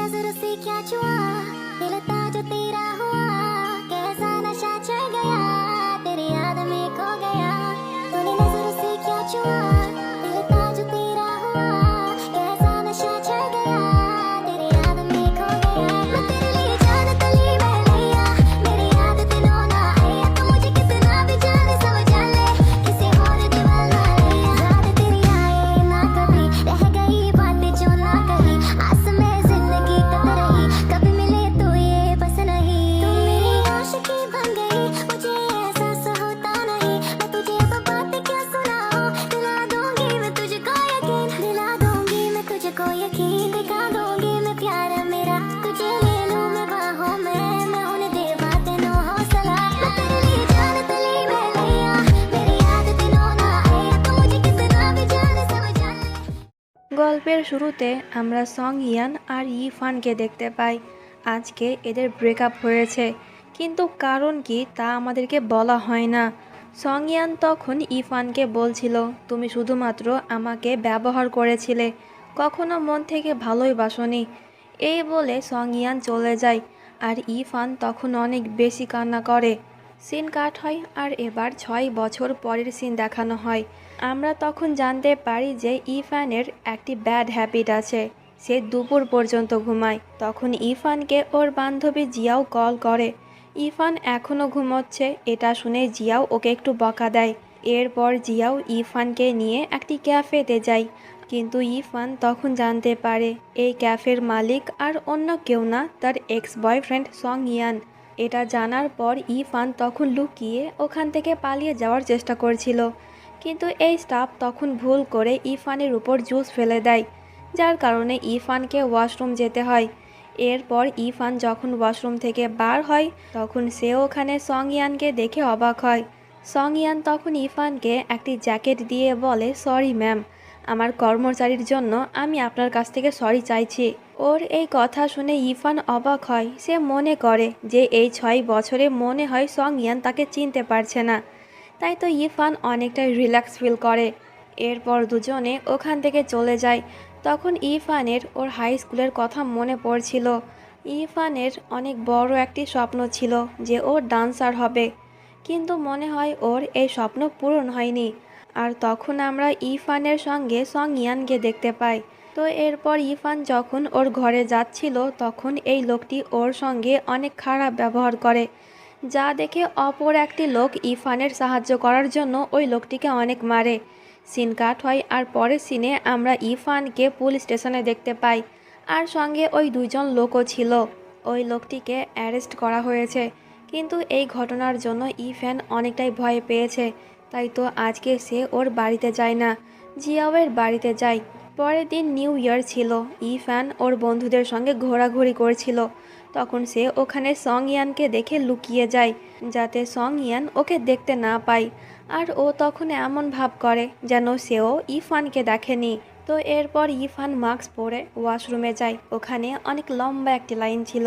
नजर से क्या छुआ दिल था जो तेरा हुआ कैसा नशा चढ़ गया तेरी याद में खो गया तूने नजर से क्या छुआ दिल था जो तेरा हुआ कैसा नशा चढ़ गया तेरी याद में खो गया मैं तेरे लिए जान तली मैं लिया मेरी याद दिनों ना आया तो मुझे कितना भी जाने समझ ले किसी और दीवाना लिया याद तेरी आए ना कभी रह गई बातें जो ना कही आस में जिंदगी कत रही कभी मिले तो ये बस नहीं तू मेरी आशिकी बन गई मुझे एहसास होता नहीं मैं तुझे अब बात क्या सुनाऊं दिला दूंगी मैं तुझको यकीन दिखा दूंगी मैं प्यार मेरा तुझे ले लूं मैं बाहों में मैं उन्हें दे बातें नो हौसला मैं तेरे लिए जान तली मैं लिया मेरी याद दिनों ना आया तो मुझे कितना भी जाने समझ ले। গল্পের শুরুতে আমরা সং ইয়ান আর ইরফানকে দেখতে পাই। আজকে এদের ব্রেকআপ হয়েছে, কিন্তু কারণ কি তা আমাদেরকে বলা হয় না। সং ইয়ান তখন ইরফানকে বলছিল, তুমি শুধুমাত্র আমাকে ব্যবহার করেছিলে, কখনো মন থেকে ভালোই বাসনি। এই বলে সং ইয়ান চলে যায় আর ইরফান তখন অনেক বেশি কান্না করে। সিন কাট হয় আর এবার 6 বছর পরের সিন দেখানো হয়। আমরা তখন জানতে পারি যে ইরফানের একটি ব্যাড হ্যাবিট আছে, সে দুপুর পর্যন্ত ঘুমায়। তখন ইরফানকে ওর বান্ধবী জিয়াও কল করে। ইরফান এখনও ঘুমোচ্ছে, এটা শুনে জিয়াও ওকে একটু বকা দেয়। এরপর জিয়াও ইরফানকে নিয়ে একটি ক্যাফেতে যায়, কিন্তু ইরফান তখন জানতে পারে এই ক্যাফের মালিক আর অন্য কেউ না, তার এক্স বয়ফ্রেন্ড সং ইয়ান। এটা জানার পর ইরফান তখন লুকিয়ে ওখান থেকে পালিয়ে যাওয়ার চেষ্টা করছিল, কিন্তু এই স্টাফ তখন ভুল করে ইরফানের উপর জুস ফেলে দেয়, যার কারণে ইরফানকে ওয়াশরুম যেতে হয়। এরপর ইরফান যখন ওয়াশরুম থেকে বার হয় তখন সে ওখানে সং ইয়ানকে দেখে অবাক হয়। সং ইয়ান তখন ইরফানকে একটি জ্যাকেট দিয়ে বলে, সরি ম্যাম, আমার কর্মচারীর জন্য আমি আপনার কাছ থেকে সরি চাইছি। ওর এই কথা শুনে ইরফান অবাক হয়। সে মনে করে যে এই 6 বছরে মনে হয় সং ইয়ান তাকে চিনতে পারছে না, তাই তো ইরফান অনেকটা রিল্যাক্স ফিল করে। এরপর দুজনে ওখান থেকে চলে যায়। তখন ইরফানের ওর হাই স্কুলের কথা মনে পড়ছিল। ইরফানের অনেক বড় একটি স্বপ্ন ছিল যে ও ডান্সার হবে, কিন্তু মনে হয় ওর এই স্বপ্ন পূরণ হয়নি। আর তখন আমরা ইরফানের সঙ্গে সং ইয়ানকে দেখতে পাই। তো এরপর ইরফান যখন ওর ঘরে যাচ্ছিল তখন এই লোকটি ওর সঙ্গে অনেক খারাপ ব্যবহার করে, যা দেখে অপর একটি লোক ইরফানের সাহায্য করার জন্য ওই লোকটিকে অনেক মারে। সিন কাট হয় আর পরের সিনে আমরা ইরফানকে পুলিশ স্টেশনে দেখতে পাই, আর সঙ্গে ওই 2 জন লোকও ছিল। ওই লোকটিকে অ্যারেস্ট করা হয়েছে, কিন্তু এই ঘটনার জন্য ইরফান অনেকটাই ভয় পেয়েছে, তাই তো আজকে সে ওর বাড়িতে যায় না, জিয়াওয়ের বাড়িতে যায়। পরের দিন নিউ ইয়ার ছিল। ইরফান ওর বন্ধুদের সঙ্গে ঘোরাঘুরি করছিল, তখন সে ওখানে সং ইয়ানকে দেখে লুকিয়ে যায় যাতে সং ইয়ান ওকে দেখতে না পায়। আর ও তখন এমন ভাব করে যেন সেও ইরফানকে দেখেনি। তো এরপর ইরফান মাস্ক পরে ওয়াশরুমে যায়। ওখানে অনেক লম্বা একটি লাইন ছিল,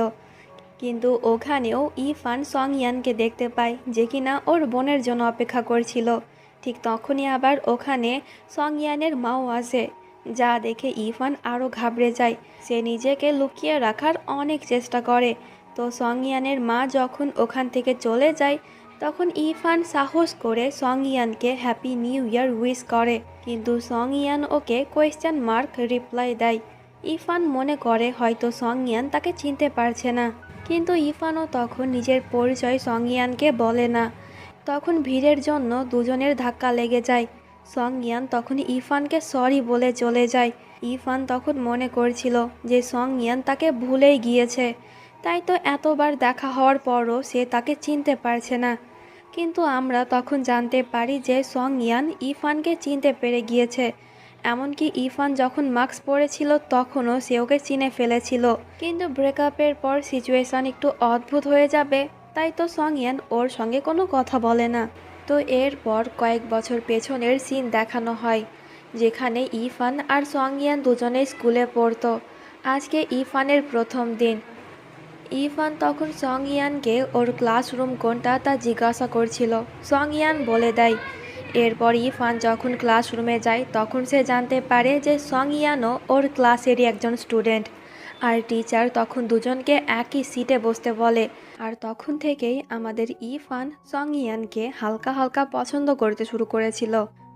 কিন্তু ওখানেও ইরফান সং ইয়ানকে দেখতে পায় যে কিনা ওর বোনের জন্য অপেক্ষা করছিল। ঠিক তখনই আবার ওখানে সং ইয়ানের মাও আসে, যা দেখে ইরফান আরও ঘাবড়ে যায়। সে নিজেকে লুকিয়ে রাখার অনেক চেষ্টা করে। তো সং ইয়ানের মা যখন ওখান থেকে চলে যায় তখন ইরফান সাহস করে সং ইয়ানকে হ্যাপি নিউ ইয়ার উইশ করে, কিন্তু সং ইয়ান ওকে কোয়েশ্চেন মার্ক রিপ্লাই দেয়। ইরফান মনে করে হয়তো সং ইয়ান তাকে চিনতে পারছে না, কিন্তু ইরফানও তখন নিজের পরিচয় সং ইয়ানকে বলে না। তখন ভিড়ের জন্য দুজনের ধাক্কা লেগে যায়। সং ইয়ান তখন ইরফানকে সরি বলে চলে যায়। ইরফান তখন মনে করছিল যে সং ইয়ান তাকে ভুলেই গিয়েছে, তাই তো এতবার দেখা হওয়ার পরও সে তাকে চিনতে পারছে না। কিন্তু আমরা তখন জানতে পারি যে সং ইয়ান ইরফানকে চিনতে পেরে গিয়েছে। এমনকি ইরফান যখন মাস্ক পরেছিল তখনও সে ওকে চিনে ফেলেছিল। কিন্তু ব্রেকআপের পর সিচুয়েশন একটু অদ্ভুত হয়ে যাবে, তাই তো সং ইয়ান ওর সঙ্গে কোনো কথা বলে না। তো এরপর কয়েক বছর পেছনের সিন দেখানো হয়, যেখানে ইরফান আর সং ইয়ান দুজনে স্কুলে পড়তো। আজকে ইরফানের প্রথম দিন। ইরফান তখন সং ইয়ানকে ওর ক্লাসরুম কোনটা তা জিজ্ঞাসা করছিল। সং ইয়ান বলে দেয়। এরপর ইরফান যখন ক্লাসরুমে যায় তখন সে জানতে পারে যে সং ইয়ানও ওর ক্লাসেরই একজন স্টুডেন্ট। আর টিচার তখন দুজনকে একই সিটে বসতে বলে। আর তখন থেকেই আমাদের ইরফান সং ইয়ানকে হালকা হালকা পছন্দ করতে শুরু করেছিল।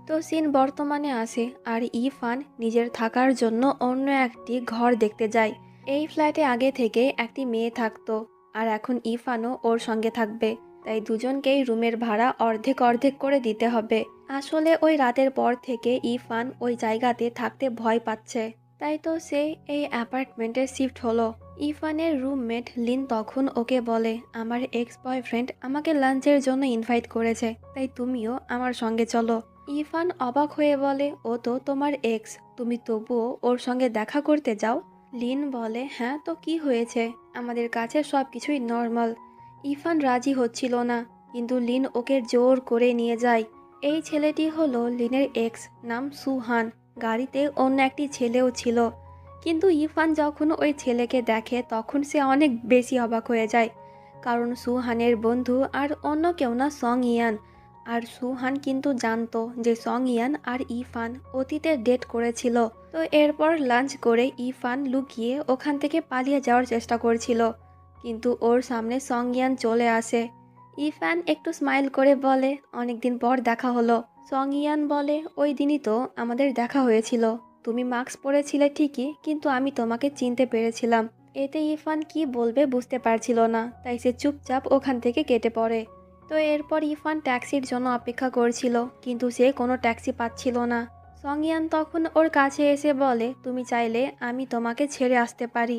তো সিন বর্তমানে আসে আর ইরফান নিজের থাকার জন্য অন্য একটি ঘর দেখতে যায়। এই ফ্ল্যাটে আগে থেকে একটি মেয়ে থাকতো আর এখন ইরফানও ওর সঙ্গে থাকবে, তাই দুজনকেই রুমের ভাড়া অর্ধেক অর্ধেক করে দিতে হবে। আসলে ওই রাতের পর থেকে ইরফান ওই জায়গাতে থাকতে ভয় পাচ্ছে, তাই তো সে এই অ্যাপার্টমেন্টে শিফট হলো। ইরফানের রুমমেট লিন তখন ওকে বলে, আমার এক্স বয়ফ্রেন্ড আমাকে লাঞ্চের জন্য ইনভাইট করেছে, তাই তুমিও আমার সঙ্গে চলো। ইরফান অবাক হয়ে বলে, ও তো তোমার এক্স, তুমি তবুও ওর সঙ্গে দেখা করতে যাও? লিন বলে, হ্যাঁ তো কি হয়েছে, আমাদের কাছে সব কিছুই নর্মাল। ইরফান রাজি হচ্ছিল না, কিন্তু লিন ওকে জোর করে নিয়ে যায়। এই ছেলেটি হলো লিনের এক্স, নাম সুহান। গাড়িতে অন্য একটি ছেলেও ছিল, কিন্তু ইরফান যখন ওই ছেলেকে দেখে তখন সে অনেক বেশি অবাক হয়ে যায়, কারণ সুহানের বন্ধু আর অন্য কেউ না, সং ইয়ান। আর সুহান কিন্তু জানতো যে সং ইয়ান আর ইরফান অতীতে ডেট করেছিল। তো এরপর লাঞ্চ করে ইরফান লুকিয়ে ওখান থেকে পালিয়ে যাওয়ার চেষ্টা করছিল, কিন্তু ওর সামনে সং ইয়ান চলে আসে। ইরফান একটু স্মাইল করে বলে, অনেকদিন পর দেখা হলো। সং ইয়ান বলে, ওই দিনই তো আমাদের দেখা হয়েছিল, তুমি মাস্ক পরেছিলে ঠিকই, কিন্তু আমি তোমাকে চিনতে পেরেছিলাম। এতে ইরফান কি বলবে বুঝতে পারছিল না, তাই সে চুপচাপ ওখান থেকে কেটে পড়ে। তো এরপর ইরফান ট্যাক্সির জন্য অপেক্ষা করছিল, কিন্তু সে কোনো ট্যাক্সি পাচ্ছিল না। সং ইয়ান তখন ওর কাছে এসে বলে, তুমি চাইলে আমি তোমাকে ছেড়ে আসতে পারি,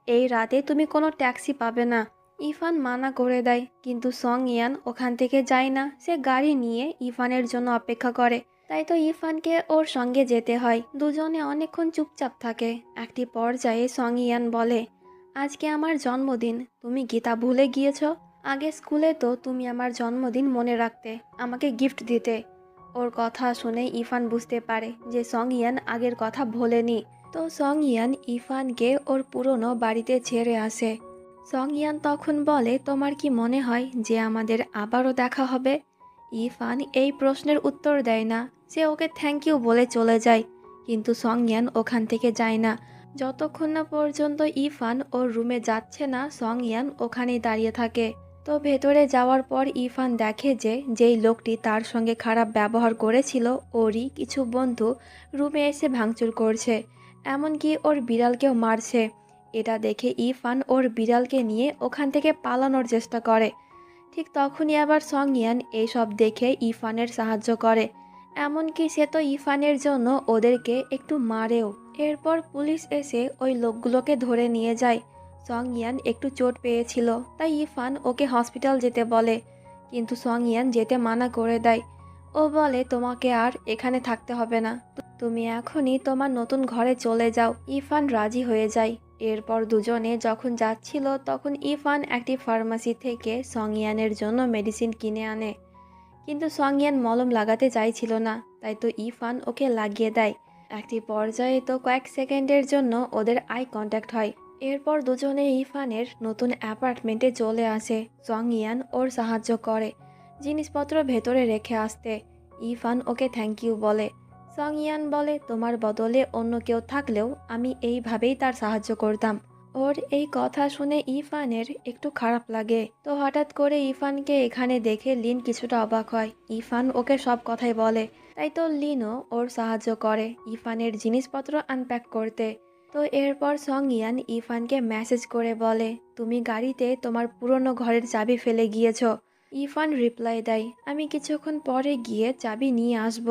এই রাতে তুমি কোনো ট্যাক্সি পাবে না। ইরফান মানা করে দেয়, কিন্তু সং ইয়ান ওখান থেকে যায় না, সে গাড়ি নিয়ে ইরফানের জন্য অপেক্ষা করে। তাই তো ইরফানকে ওর সঙ্গে যেতে হয়। দুজনে অনেকক্ষণ চুপচাপ থাকে। একটি পর্যায়ে সং ইয়ান বলে, আজকে আমার জন্মদিন, তুমি গীতা ভুলে গিয়েছ? আগে স্কুলে তো তুমি আমার জন্মদিন মনে রাখতে, আমাকে গিফট দিতে। ওর কথা শুনে ইরফান বুঝতে পারে যে সং ইয়ান আগের কথা ভোলেনি। তো সং ইয়ান ইরফানকে ওর পুরনো বাড়িতে ছেড়ে আসে। সং ইয়ান তখন বলে, তোমার কি মনে হয় যে আমাদের আবারও দেখা হবে? ইরফান এই প্রশ্নের উত্তর দেয় না, সে ওকে থ্যাংক ইউ বলে চলে যায়। কিন্তু সং ইয়ান ওখান থেকে যায় না, যতক্ষণ না পর্যন্ত ইরফান ওর রুমে যাচ্ছে না সং ইয়ান ওখানেই দাঁড়িয়ে থাকে। তো ভেতরে যাওয়ার পর ইরফান দেখে যে যেই লোকটি তার সঙ্গে খারাপ ব্যবহার করেছিল ওরই কিছু বন্ধু রুমে এসে ভাঙচুর করছে, এমনকি ওর বিড়ালকেও মারছে। এটা দেখে ইরফান ওর বিড়ালকে নিয়ে ওখান থেকে পালানোর চেষ্টা করে। ঠিক তখনই আবার সং ইয়ান এইসব দেখে ইরফানের সাহায্য করে, এমনকি সে তো ইরফানের জন্য ওদেরকে একটু মারেও। এরপর পুলিশ এসে ওই লোকগুলোকে ধরে নিয়ে যায়। সং ইয়ান একটু চোট পেয়েছিল, তাই ইরফান ওকে হসপিটাল যেতে বলে, কিন্তু সং ইয়ান যেতে মানা করে দেয়। ও বলে, তোমাকে আর এখানে থাকতে হবে না, তুমি এখনই তোমার নতুন ঘরে চলে যাও। ইরফান রাজি হয়ে যায়। এরপর দুজনে যখন যাচ্ছিল তখন ইরফান একটি ফার্মাসি থেকে সং ইয়ানের জন্য মেডিসিন কিনে আনে, কিন্তু সং ইয়ান মলম লাগাতে চাইছিল না, তাই তো ইরফান ওকে লাগিয়ে দেয়। একটি পর্যায়ে তো কয়েক সেকেন্ডের জন্য ওদের আই কন্ট্যাক্ট হয়। এরপর দুজনে ইরফানের নতুন অ্যাপার্টমেন্টে চলে আসে। সং ইয়ান ওর সাহায্য করে জিনিসপত্র ভেতরে রেখে আসতে। ইরফান ওকে থ্যাংক ইউ বলে। সং ইয়ান বলে, তোমার বদলে অন্য কেউ থাকলেও আমি এইভাবেই তার সাহায্য করতাম। ওর এই কথা শুনে ইরফানের একটু খারাপ লাগে। তো হঠাৎ করে ইরফানকে এখানে দেখে লিন কিছুটা অবাক হয়। ইরফান ওকে সব কথাই বলে, তাই তো লিনও ওর সাহায্য করে ইরফানের জিনিসপত্র আনপ্যাক করতে। তো এরপর সং ইয়ান ইরফানকে মেসেজ করে বলে, তুমি গাড়িতে তোমার পুরনো ঘরের চাবি ফেলে গিয়েছো। ইরফান রিপ্লাই দেয়, আমি কিছুক্ষণ পরে গিয়ে চাবি নিয়ে আসব।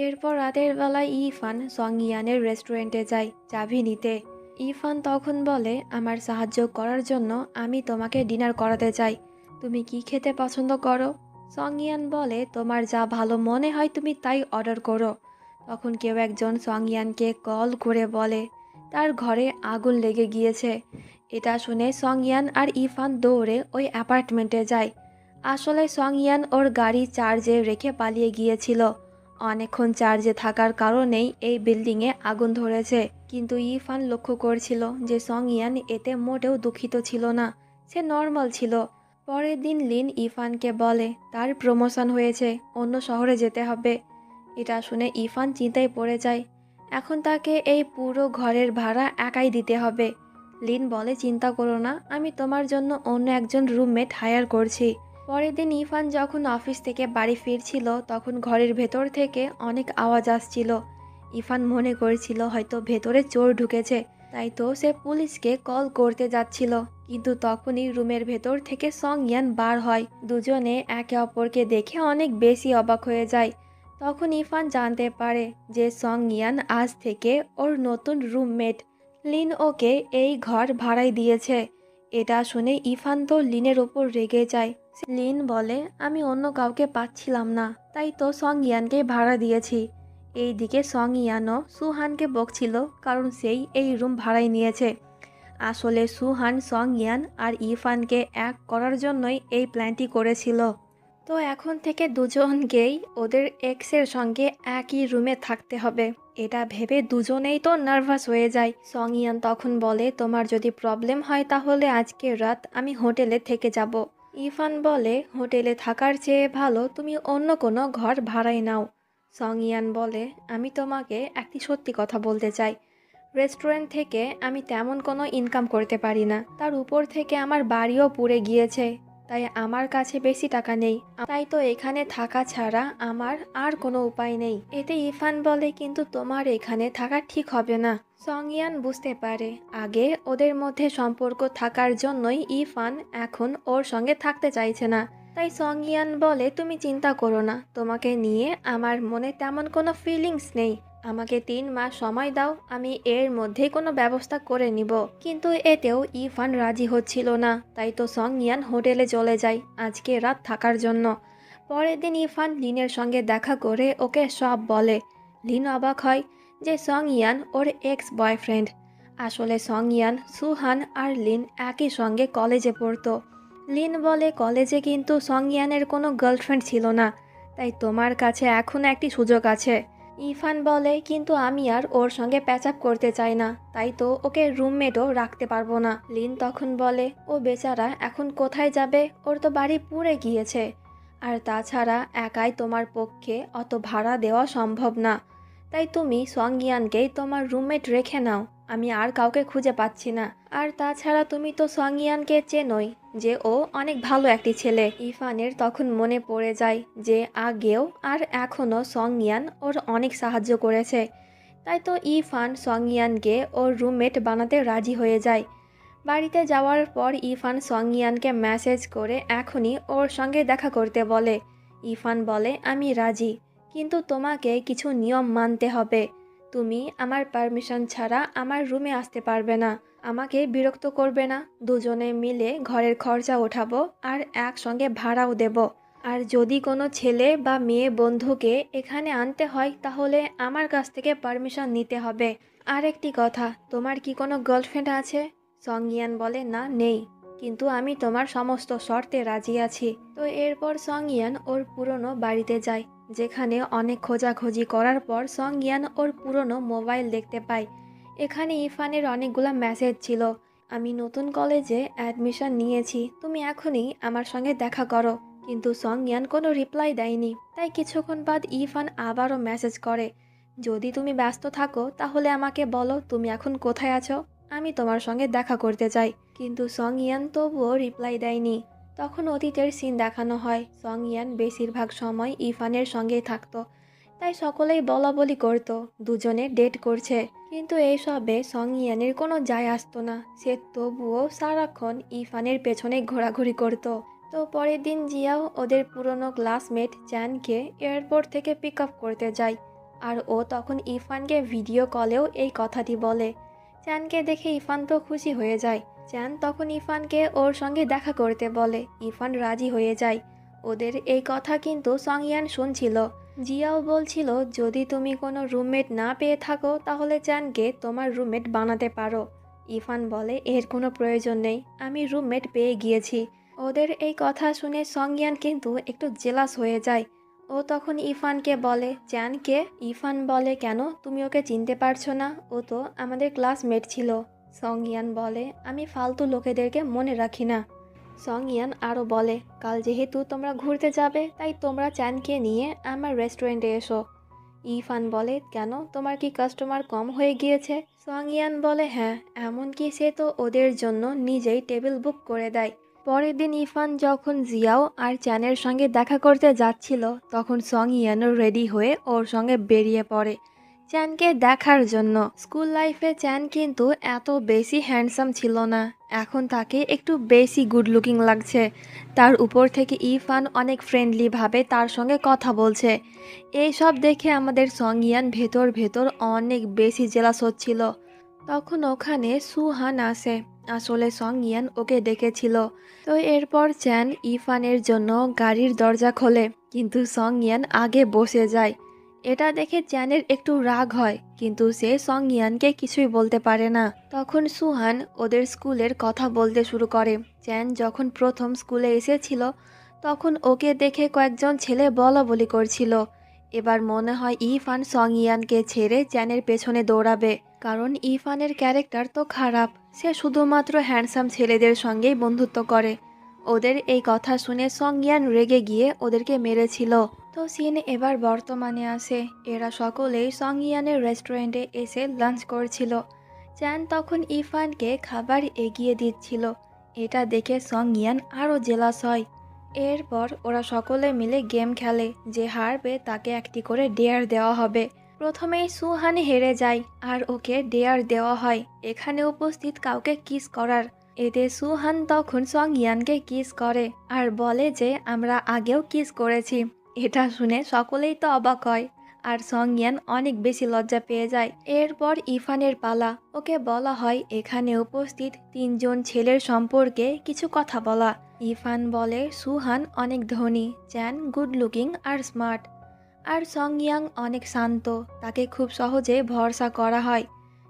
এরপর রাতের বেলায় ইরফান সং ইয়ানের রেস্টুরেন্টে যায় চাবি নিতে। ইরফান তখন বলে, আমার সাহায্য করার জন্য আমি তোমাকে ডিনার করাতে চাই, তুমি কি খেতে পছন্দ করো? সং ইয়ান বলে, তোমার যা ভালো মনে হয় তুমি তাই অর্ডার করো। তখন কেউ একজন সং ইয়ানকে কল করে বলে তার ঘরে আগুন লেগে গিয়েছে। এটা শুনে সং ইয়ান আর ইরফান দৌড়ে ওই অ্যাপার্টমেন্টে যায়। আসলে সং ইয়ান ওর গাড়ি চার্জে রেখে পালিয়ে গিয়েছিল। অনেকক্ষণ চার্জে থাকার কারণেই এই বিল্ডিংয়ে আগুন ধরেছে, কিন্তু ইরফান লক্ষ্য করছিল যে সং ইয়ান এতে মোটেও দুঃখিত ছিল না, সে নর্মাল ছিল। পরের দিন লিন ইরফানকে বলে তার প্রমোশন হয়েছে, অন্য শহরে যেতে হবে। এটা শুনে ইরফান চিন্তায় পড়ে যায়, এখন তাকে এই পুরো ঘরের ভাড়া একাই দিতে হবে। লিন বলে চিন্তা করো না, আমি তোমার জন্য অন্য একজন রুমমেট হায়ার করছি। পরের দিন ইরফান যখন অফিস থেকে বাড়ি ফিরছিল তখন ঘরের ভেতর থেকে অনেক আওয়াজ আসছিল। ইরফান মনে করেছিল হয়তো ভেতরে চোর ঢুকেছে, তাই তো সে পুলিশকে কল করতে যাচ্ছিল। কিন্তু তখনই রুমের ভেতর থেকে সং ইয়ান বার হয়। দুজনে একে অপরকে দেখে অনেক বেশি অবাক হয়ে যায়। তখন ইরফান জানতে পারে যে সং ইয়ান আজ থেকে ওর নতুন রুমমেট। লিন ওকে এই ঘর ভাড়ায় দিয়েছে। এটা শুনে ইরফান তো লিনের ওপর রেগে যায়। লিন বলে আমি অন্য কাউকে পাচ্ছিলাম না, তাই তো সং ইয়ানকে ভাড়া দিয়েছি। এইদিকে সং ইয়ানও সুহানকে বকছিল কারণ সেই এই রুম ভাড়ায় নিয়েছে। আসলে সুহান সং ইয়ান আর ইরফানকে এক করার জন্যই এই প্ল্যানটি করেছিল। তো এখন থেকে দুজনকেই ওদের এক্সের সঙ্গে একই রুমে থাকতে হবে। এটা ভেবে দুজনেই তো নার্ভাস হয়ে যায়। সং ইয়ান তখন বলে তোমার যদি প্রবলেম হয় তাহলে আজকে রাত আমি হোটেলে থেকে যাব। ইরফান বলে হোটেলে থাকার চেয়ে ভালো তুমি অন্য কোনো ঘর ভাড়ায় নাও। সং ইয়ান বলে আমি তোমাকে একটি সত্যি কথা বলতে চাই। রেস্টুরেন্ট থেকে আমি তেমন কোনো ইনকাম করতে পারি না, তার উপর থেকে আমার বাড়িও পুড়ে গিয়েছে, তাই আমার কাছে বেশি টাকা নেই। তাই তো এখানে থাকা ছাড়া আমার আর কোনো উপায় নেই। এতে ইরফান বলে কিন্তু তোমার এখানে থাকা ঠিক হবে না। সং ইয়ান বুঝতে পারে আগে ওদের মধ্যে সম্পর্ক থাকার জন্যই ইরফান এখন ওর সঙ্গে থাকতে চাইছে না। তাই সং ইয়ান বলে তুমি চিন্তা করো না, তোমাকে নিয়ে আমার মনে তেমন কোনো ফিলিংস নেই। আমাকে 3 মাস সময় দাও, আমি এর মধ্যেই কোনো ব্যবস্থা করে নিব। কিন্তু এতেও ইরফান রাজি হচ্ছিল না। তাই তো সং ইয়ান হোটেলে চলে যায় আজকে রাত থাকার জন্য। পরের দিন ইরফান লিনের সঙ্গে দেখা করে ওকে সব বলে। লিন অবাক হয় যে সং ইয়ান ওর এক্স বয়ফ্রেন্ড। আসলে সং ইয়ান, সুহান আর লিন একই সঙ্গে কলেজে পড়তো। লিন বলে কলেজে কিন্তু সং ইয়ানের কোনো গার্লফ্রেন্ড ছিল না, তাই তোমার কাছে এখন একটি সুযোগ আছে। ইরফান বলে কিন্তু আমি আর ওর সঙ্গে প্যাচ আপ করতে চাই না, তাই তো ওকে রুমমেটও রাখতে পারবো না। লিন তখন বলে ও বেচারা এখন কোথায় যাবে, ওর তো বাড়ি পুড়ে গিয়েছে। আর তাছাড়া একাই তোমার পক্ষে অত ভাড়া দেওয়া সম্ভব না, তাই তুমি সং ইয়ানকেই তোমার রুমমেট রেখে নাও, আমি আর কাউকে খুঁজে পাচ্ছি না। আর তাছাড়া তুমি তো সং ইয়ানকে চেনোই যে ও অনেক ভালো একটি ছেলে। ইরফানের তখন মনে পড়ে যায় যে আগেও আর এখনও সং ইয়ান ওর অনেক সাহায্য করেছে। তাই তো ইরফান সং ইয়ানকে ওর রুমমেট বানাতে রাজি হয়ে যায়। বাড়িতে যাওয়ার পর ইরফান সং ইয়ানকে মেসেজ করে এখনই ওর সঙ্গে দেখা করতে বলে। ইরফান বলে আমি রাজি, কিন্তু তোমাকে কিছু নিয়ম মানতে হবে। তুমি আমার পারমিশন ছাড়া আমার রুমে আসতে পারবে না, আমাকে বিরক্ত করবে না। দুজনে মিলে ঘরের খরচা ওঠাবো আর একসঙ্গে ভাড়াও দেব। আর যদি কোনো ছেলে বা মেয়ে বন্ধুকে এখানে আনতে হয় তাহলে আমার কাছ থেকে পারমিশন নিতে হবে। আর একটি কথা, তোমার কি কোনো গার্লফ্রেন্ড আছে? সং ইয়ান বলে না, নেই, কিন্তু আমি তোমার সমস্ত শর্তে রাজি আছি। তো এরপর সং ইয়ান ওর পুরনো বাড়িতে যায়, যেখানে অনেক খোঁজাখুঁজি করার পর সং ইয়ান ওর পুরনো মোবাইল দেখতে পায়। এখানে ইরফানের অনেকগুলো মেসেজ ছিল। আমি নতুন কলেজে অ্যাডমিশন নিয়েছি, তুমি এখনই আমার সঙ্গে দেখা করো। কিন্তু সং ইয়ান কোনো রিপ্লাই দেয়নি। তাই কিছুক্ষণ বাদ ইরফান আবারও মেসেজ করে, যদি তুমি ব্যস্ত থাকো তাহলে আমাকে বলো তুমি এখন কোথায় আছো, আমি তোমার সঙ্গে দেখা করতে চাই। কিন্তু সং ইয়ান তবুও রিপ্লাই দেয়নি। তখন অতীতের সিন দেখানো হয়। সং ইয়ান বেশিরভাগ সময় ইরফানের সঙ্গেই থাকতো, তাই সকলেই বলা বলি করতো দুজনে ডেট করছে। কিন্তু এইসবে সং ইয়ানের কোনো যায় আসতো না, সে তবুও সারাক্ষণ ইরফানের পেছনে ঘোরাঘুরি করত। তো পরের দিন জিয়াও ওদের পুরনো ক্লাসমেট চ্যানকে এয়ারপোর্ট থেকে পিক আপ করতে যায়। আর ও তখন ইরফানকে ভিডিও কলেও এই কথাটি বলে। চ্যানকে দেখে ইরফান তো খুশি হয়ে যায়। চ্যান তখন ইরফানকে ওর সঙ্গে দেখা করতে বলে। ইরফান রাজি হয়ে যায়। ওদের এই কথা কিন্তু সং ইয়ান শুনছিল। জিয়াও বলছিল যদি তুমি কোনো রুমমেট না পেয়ে থাকো তাহলে চ্যানকে তোমার রুমমেট বানাতে পারো। ইরফান বলে এর কোনো প্রয়োজন নেই, আমি রুমমেট পেয়ে গিয়েছি। ওদের এই কথা শুনে সং ইয়ান কিন্তু একটু জেলাস হয়ে যায়। ও তখন ইরফানকে বলে চ্যানকে। ইরফান বলে কেন, তুমি ওকে চিনতে পারছো না, ও তো আমাদের ক্লাসমেট ছিল। সং ইয়ান বলে আমি ফালতু লোকেদেরকে মনে রাখি না। সং ইয়ান আরও বলে কাল যেহেতু তোমরা ঘুরতে যাবে তাই তোমরা চ্যানকে নিয়ে আমার রেস্টুরেন্টে এসো। ইফান বলে, কেন, তোমার কি কাস্টমার কম হয়ে গিয়েছে? সং ইয়ান বলে, হ্যাঁ, এমনকি সে তো ওদের জন্য নিজেই টেবিল বুক করে দেয়। পরের দিন ইফান যখন জিয়াও আর চ্যানের সঙ্গে দেখা করতে যাচ্ছিল, তখন সং ইয়ানও রেডি হয়ে ওর সঙ্গে বেরিয়ে পড়ে চ্যানকে দেখার জন্য। স্কুল লাইফে চ্যান কিন্তু এত বেশি হ্যান্ডসাম ছিল না, এখন তাকে একটু বেশি গুড লুকিং লাগছে। তার উপর থেকে ইফান অনেক ফ্রেন্ডলিভাবে তার সঙ্গে কথা বলছে। এই সব দেখে আমাদের সং ইয়ান ভেতর ভেতর অনেক বেশি জেলাস হচ্ছিল। তখন ওখানে সুহান আসে। আসলে সং ইয়ান ওকে ডেকেছিল। তো এরপর চ্যান ইফানের জন্য গাড়ির দরজা খোলে, কিন্তু সং ইয়ান আগে বসে যায়। এটা দেখে চ্যানের একটু রাগ হয়, কিন্তু সে সং ইয়ানকে কিছুই বলতে পারে না। তখন সুহান ওদের স্কুলের কথা বলতে শুরু করে। চ্যান যখন প্রথম স্কুলে এসেছিল, তখন ওকে দেখে কয়েকজন ছেলে বলাবলি করছিল। এবার মনে হয় ইফান সং ইয়ানকে ছেড়ে চ্যানের পেছনে দৌড়াবে, কারণ ইফানের ক্যারেক্টার তো খারাপ। সে শুধুমাত্র হ্যান্ডসাম ছেলেদের সঙ্গেই বন্ধুত্ব করে। ওদের এই কথা শুনে সং ইয়ান রেগে গিয়ে ওদেরকে মেরেছিল। তো সিন এবার বর্তমানে আসে। এরা সকলেই সং ইয়ানের রেস্টুরেন্টে এসে লাঞ্চ করছিল। চ্যান তখন ইফানকে খাবার এগিয়ে দিচ্ছিল। এটা দেখে সং ইয়ান আরও জেলাস হয়। এরপর ওরা সকলে মিলে গেম খেলে, যে হারবে তাকে একটি করে ডেয়ার দেওয়া হবে। প্রথমেই সুহান হেরে যায় আর ওকে ডেয়ার দেওয়া হয় এখানে উপস্থিত কাউকে কিস করার। এতে সুহান তখন সং ইয়ানকে কিস করে আর বলে যে আমরা আগেও কিস করেছি। এটা শুনে সকলেই তো অবাক হয়, আর সং ইয়ান অনেক বেশি লজ্জা পেয়ে যায়। এরপর ইফানের পালা। ওকে বলা হয় এখানে উপস্থিত 3জন ছেলের সম্পর্কে কিছু কথা বলা। ইফান বলে সুহান অনেক ধনী, চ্যান গুড লুকিং আর স্মার্ট, আর সং ইয়াং অনেক শান্ত, তাকে খুব সহজে ভরসা করা হয়।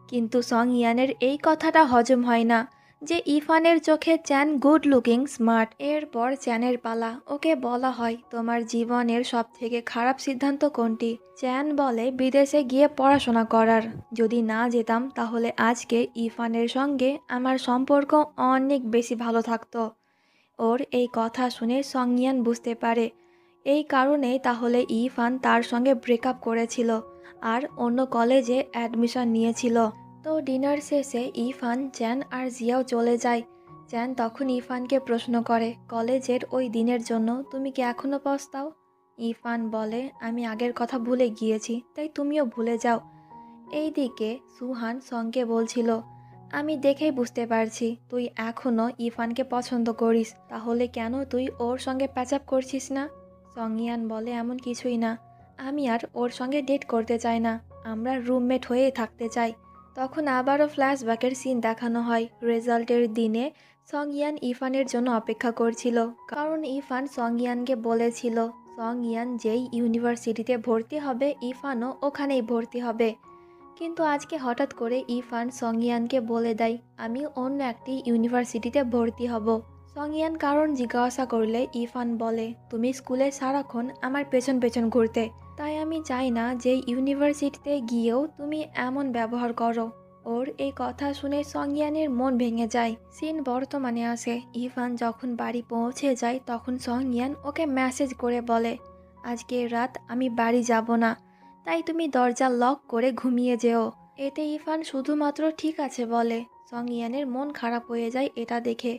কিন্তু সং ইয়ানের এই কথাটা হজম হয় না যে ইফানের চোখে চ্যান গুড লুকিং স্মার্ট। এরপর চ্যানের পালা। ওকে বলা হয় তোমার জীবনের সবথেকে খারাপ সিদ্ধান্ত কোনটি? চ্যান বলে বিদেশে গিয়ে পড়াশোনা করার। যদি না যেতাম তাহলে আজকে ইফানের সঙ্গে আমার সম্পর্ক অনেক বেশি ভালো থাকতো। ওর এই কথা শুনে সং ইয়ান বুঝতে পারে এই কারণে তাহলে ইফান তার সঙ্গে ব্রেকআপ করেছিল আর অন্য কলেজে অ্যাডমিশন নিয়েছিল। তো ডিনার শেষে ইফান, চ্যান আর জিয়াও চলে যায়। চ্যান তখন ইফানকে প্রশ্ন করে, কলেজের ওই দিনের জন্য তুমি কি এখনো পস্তাও? ইফান বলে, আমি আগের কথা ভুলে গিয়েছি, তাই তুমিও ভুলে যাও। এইদিকে সুহান সঙ্গে বলছিল, আমি দেখেই বুঝতে পারছি তুই এখনো ইফানকে পছন্দ করিস, তাহলে কেন তুই ওর সঙ্গে প্যাচআপ করছিস না? সং ইয়ান বলে, এমন কিছুই না, আমি আর ওর সঙ্গে ডেট করতে চাই না, আমরা রুমমেট হয়েই থাকতে চাই। তখন আবারও ফ্ল্যাশব্যাকের সিন দেখানো হয়। রেজাল্টের দিনে সং ইয়ান ইফানের জন্য অপেক্ষা করছিল, কারণ ইফান সং ইয়ানকে বলেছিল সং ইয়ান যেই ইউনিভার্সিটিতে ভর্তি হবে ইফানও ওখানেই ভর্তি হবে। কিন্তু আজকে হঠাৎ করে ইফান সং ইয়ানকে বলে দেয় আমি অন্য একটি ইউনিভার্সিটিতে ভর্তি হব। সং ইয়ান কারণ জিজ্ঞাসা করলে ইফান বলে, তুমি স্কুলে সারাক্ষণ আমার পেছন পেছন ঘুরতে, তাই আমি চাই না যে ইউনিভার্সিটিতে গিয়েও তুমি এমন ব্যবহার করো। ওর এই কথা শুনে সং ইয়ানের মন ভেঙে যায়। সিন বর্তমানে আসে। ইফান যখন বাড়ি পৌঁছে যায় তখন সং ইয়ান ওকে মেসেজ করে বলে, আজকে রাত আমি বাড়ি যাব না, তাই তুমি দরজা লক করে ঘুমিয়ে যেও। এতে ইফান শুধুমাত্র ঠিক আছে বলে। সং ইয়ানের মন খারাপ হয়ে যায় এটা দেখে,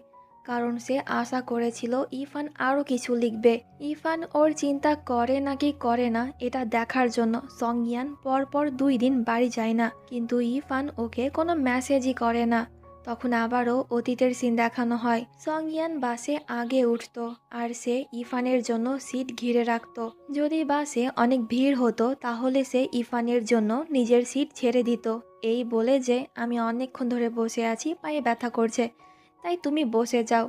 কারণ সে আশা করেছিল ইফান আরও কিছু লিখবে। ইফান ওর চিন্তা করে নাকি করে না এটা দেখার জন্য সং ইয়ান পরপর 2 দিন বাড়ি যায় না, কিন্তু ইফান ওকে কোনো মেসেজই করে না। তখন আবারও অতীতের সিন দেখানো হয়। সং ইয়ান বাসে আগে উঠত আর সে ইফানের জন্য সিট ঘিরে রাখত। যদি বাসে অনেক ভিড় হতো তাহলে সে ইফানের জন্য নিজের সিট ছেড়ে দিত, এই বলে যে আমি অনেকক্ষণ ধরে বসে আছি, পায়ে ব্যথা করছে, তাই তুমি বসে যাও।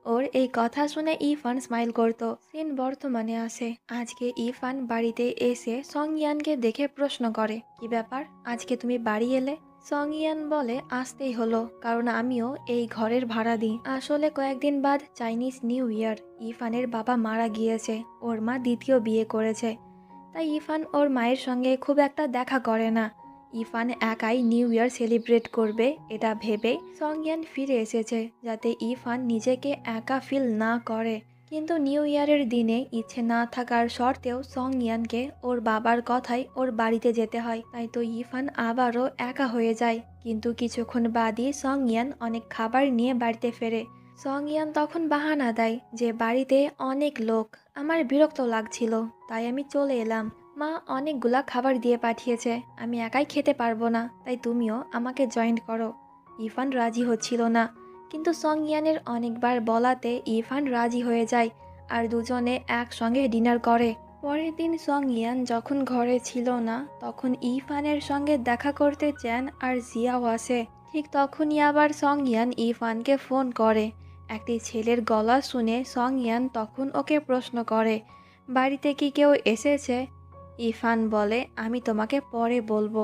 ওর এই কথা শুনে ইফান স্মাইল করত। সিন বর্তমানে আসে। আজকে ইফান বাড়িতে এসে সং ইয়ানকে দেখে প্রশ্ন করে, কি ব্যাপার, আজকে তুমি বাড়ি এলে? সং ইয়ান বলে, আসতেই হলো, কারণ আমিও এই ঘরের ভাড়া দিই। আসলে কয়েকদিন বাদ চাইনিজ নিউ ইয়ার, ইফানের বাবা মারা গিয়েছে, ওর মা দ্বিতীয় বিয়ে করেছে, তাই ইফান ওর মায়ের সঙ্গে খুব একটা দেখা করে না। ইফান একাই নিউ ইয়ার সেলিব্রেট করবে এটা ভেবে সং ইয়ান ফিরে এসেছে, যাতে ইফান নিজেকে একা ফিল না করে। কিন্তু নিউ ইয়ারের দিনে ইচ্ছে না থাকার শর্তেও সং ইয়ানকে ওর বাবার কথায় ওর বাড়িতে যেতে হয়। তাই তো ইফান আবারও একা হয়ে যায়। কিন্তু কিছুক্ষণ বাদই সং ইয়ান অনেক খাবার নিয়ে বাড়িতে ফেরে। সং ইয়ান তখন বাহানা দেয় যে বাড়িতে অনেক লোক, আমার বিরক্ত লাগছিল, তাই আমি চলে এলাম। মা অনেকগুলা খাবার দিয়ে পাঠিয়েছে, আমি একাই খেতে পারবো না, তাই তুমিও আমাকে জয়েন করো। ইফান রাজি হচ্ছিল না, কিন্তু সং ইয়ানের অনেকবার বলাতে ইফান রাজি হয়ে যায় আর দুজনে একসঙ্গে ডিনার করে। পরের দিন সং ইয়ান যখন ঘরে ছিল না, তখন ইফানের সঙ্গে দেখা করতে চ্যান আর জিয়াও আসে। ঠিক তখনই আবার সং ইয়ান ইফানকে ফোন করে। একটি ছেলের গলা শুনে সং ইয়ান তখন ওকে প্রশ্ন করে, বাড়িতে কি কেউ এসেছে? ইফান বলে, আমি তোমাকে পরে বলবো।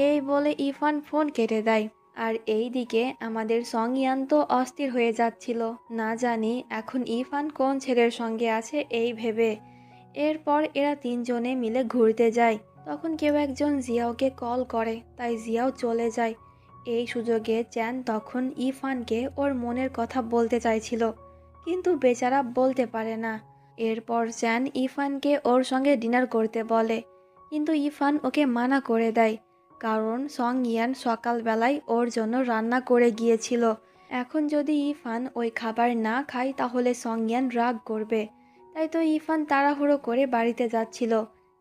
এই বলে ইফান ফোন কেটে দেয়। আর এই দিকে আমাদের সং ইয়ান তো অস্থির হয়ে যাচ্ছিল, না জানি এখন ইফান কোন ছেলের সঙ্গে আছে এই ভেবে। এরপর এরা তিনজনে মিলে ঘুরতে যায়। তখন কেউ একজন জিয়াওকে কল করে, তাই জিয়াও চলে যায়। এই সুযোগে চ্যান তখন ইফানকে ওর মনের কথা বলতে চাইছিল, কিন্তু বেচারা বলতে পারে না। এরপর চ্যান ইফানকে ওর সঙ্গে ডিনার করতে বলে, কিন্তু ইফান ওকে মানা করে দেয়, কারণ সং ইয়ান সকালবেলায় ওর জন্য রান্না করে গিয়েছিল। এখন যদি ইফান ওই খাবার না খায় তাহলে সং ইয়ান রাগ করবে। তাই তো ইফান তাড়াহুড়ো করে বাড়িতে যাচ্ছিল,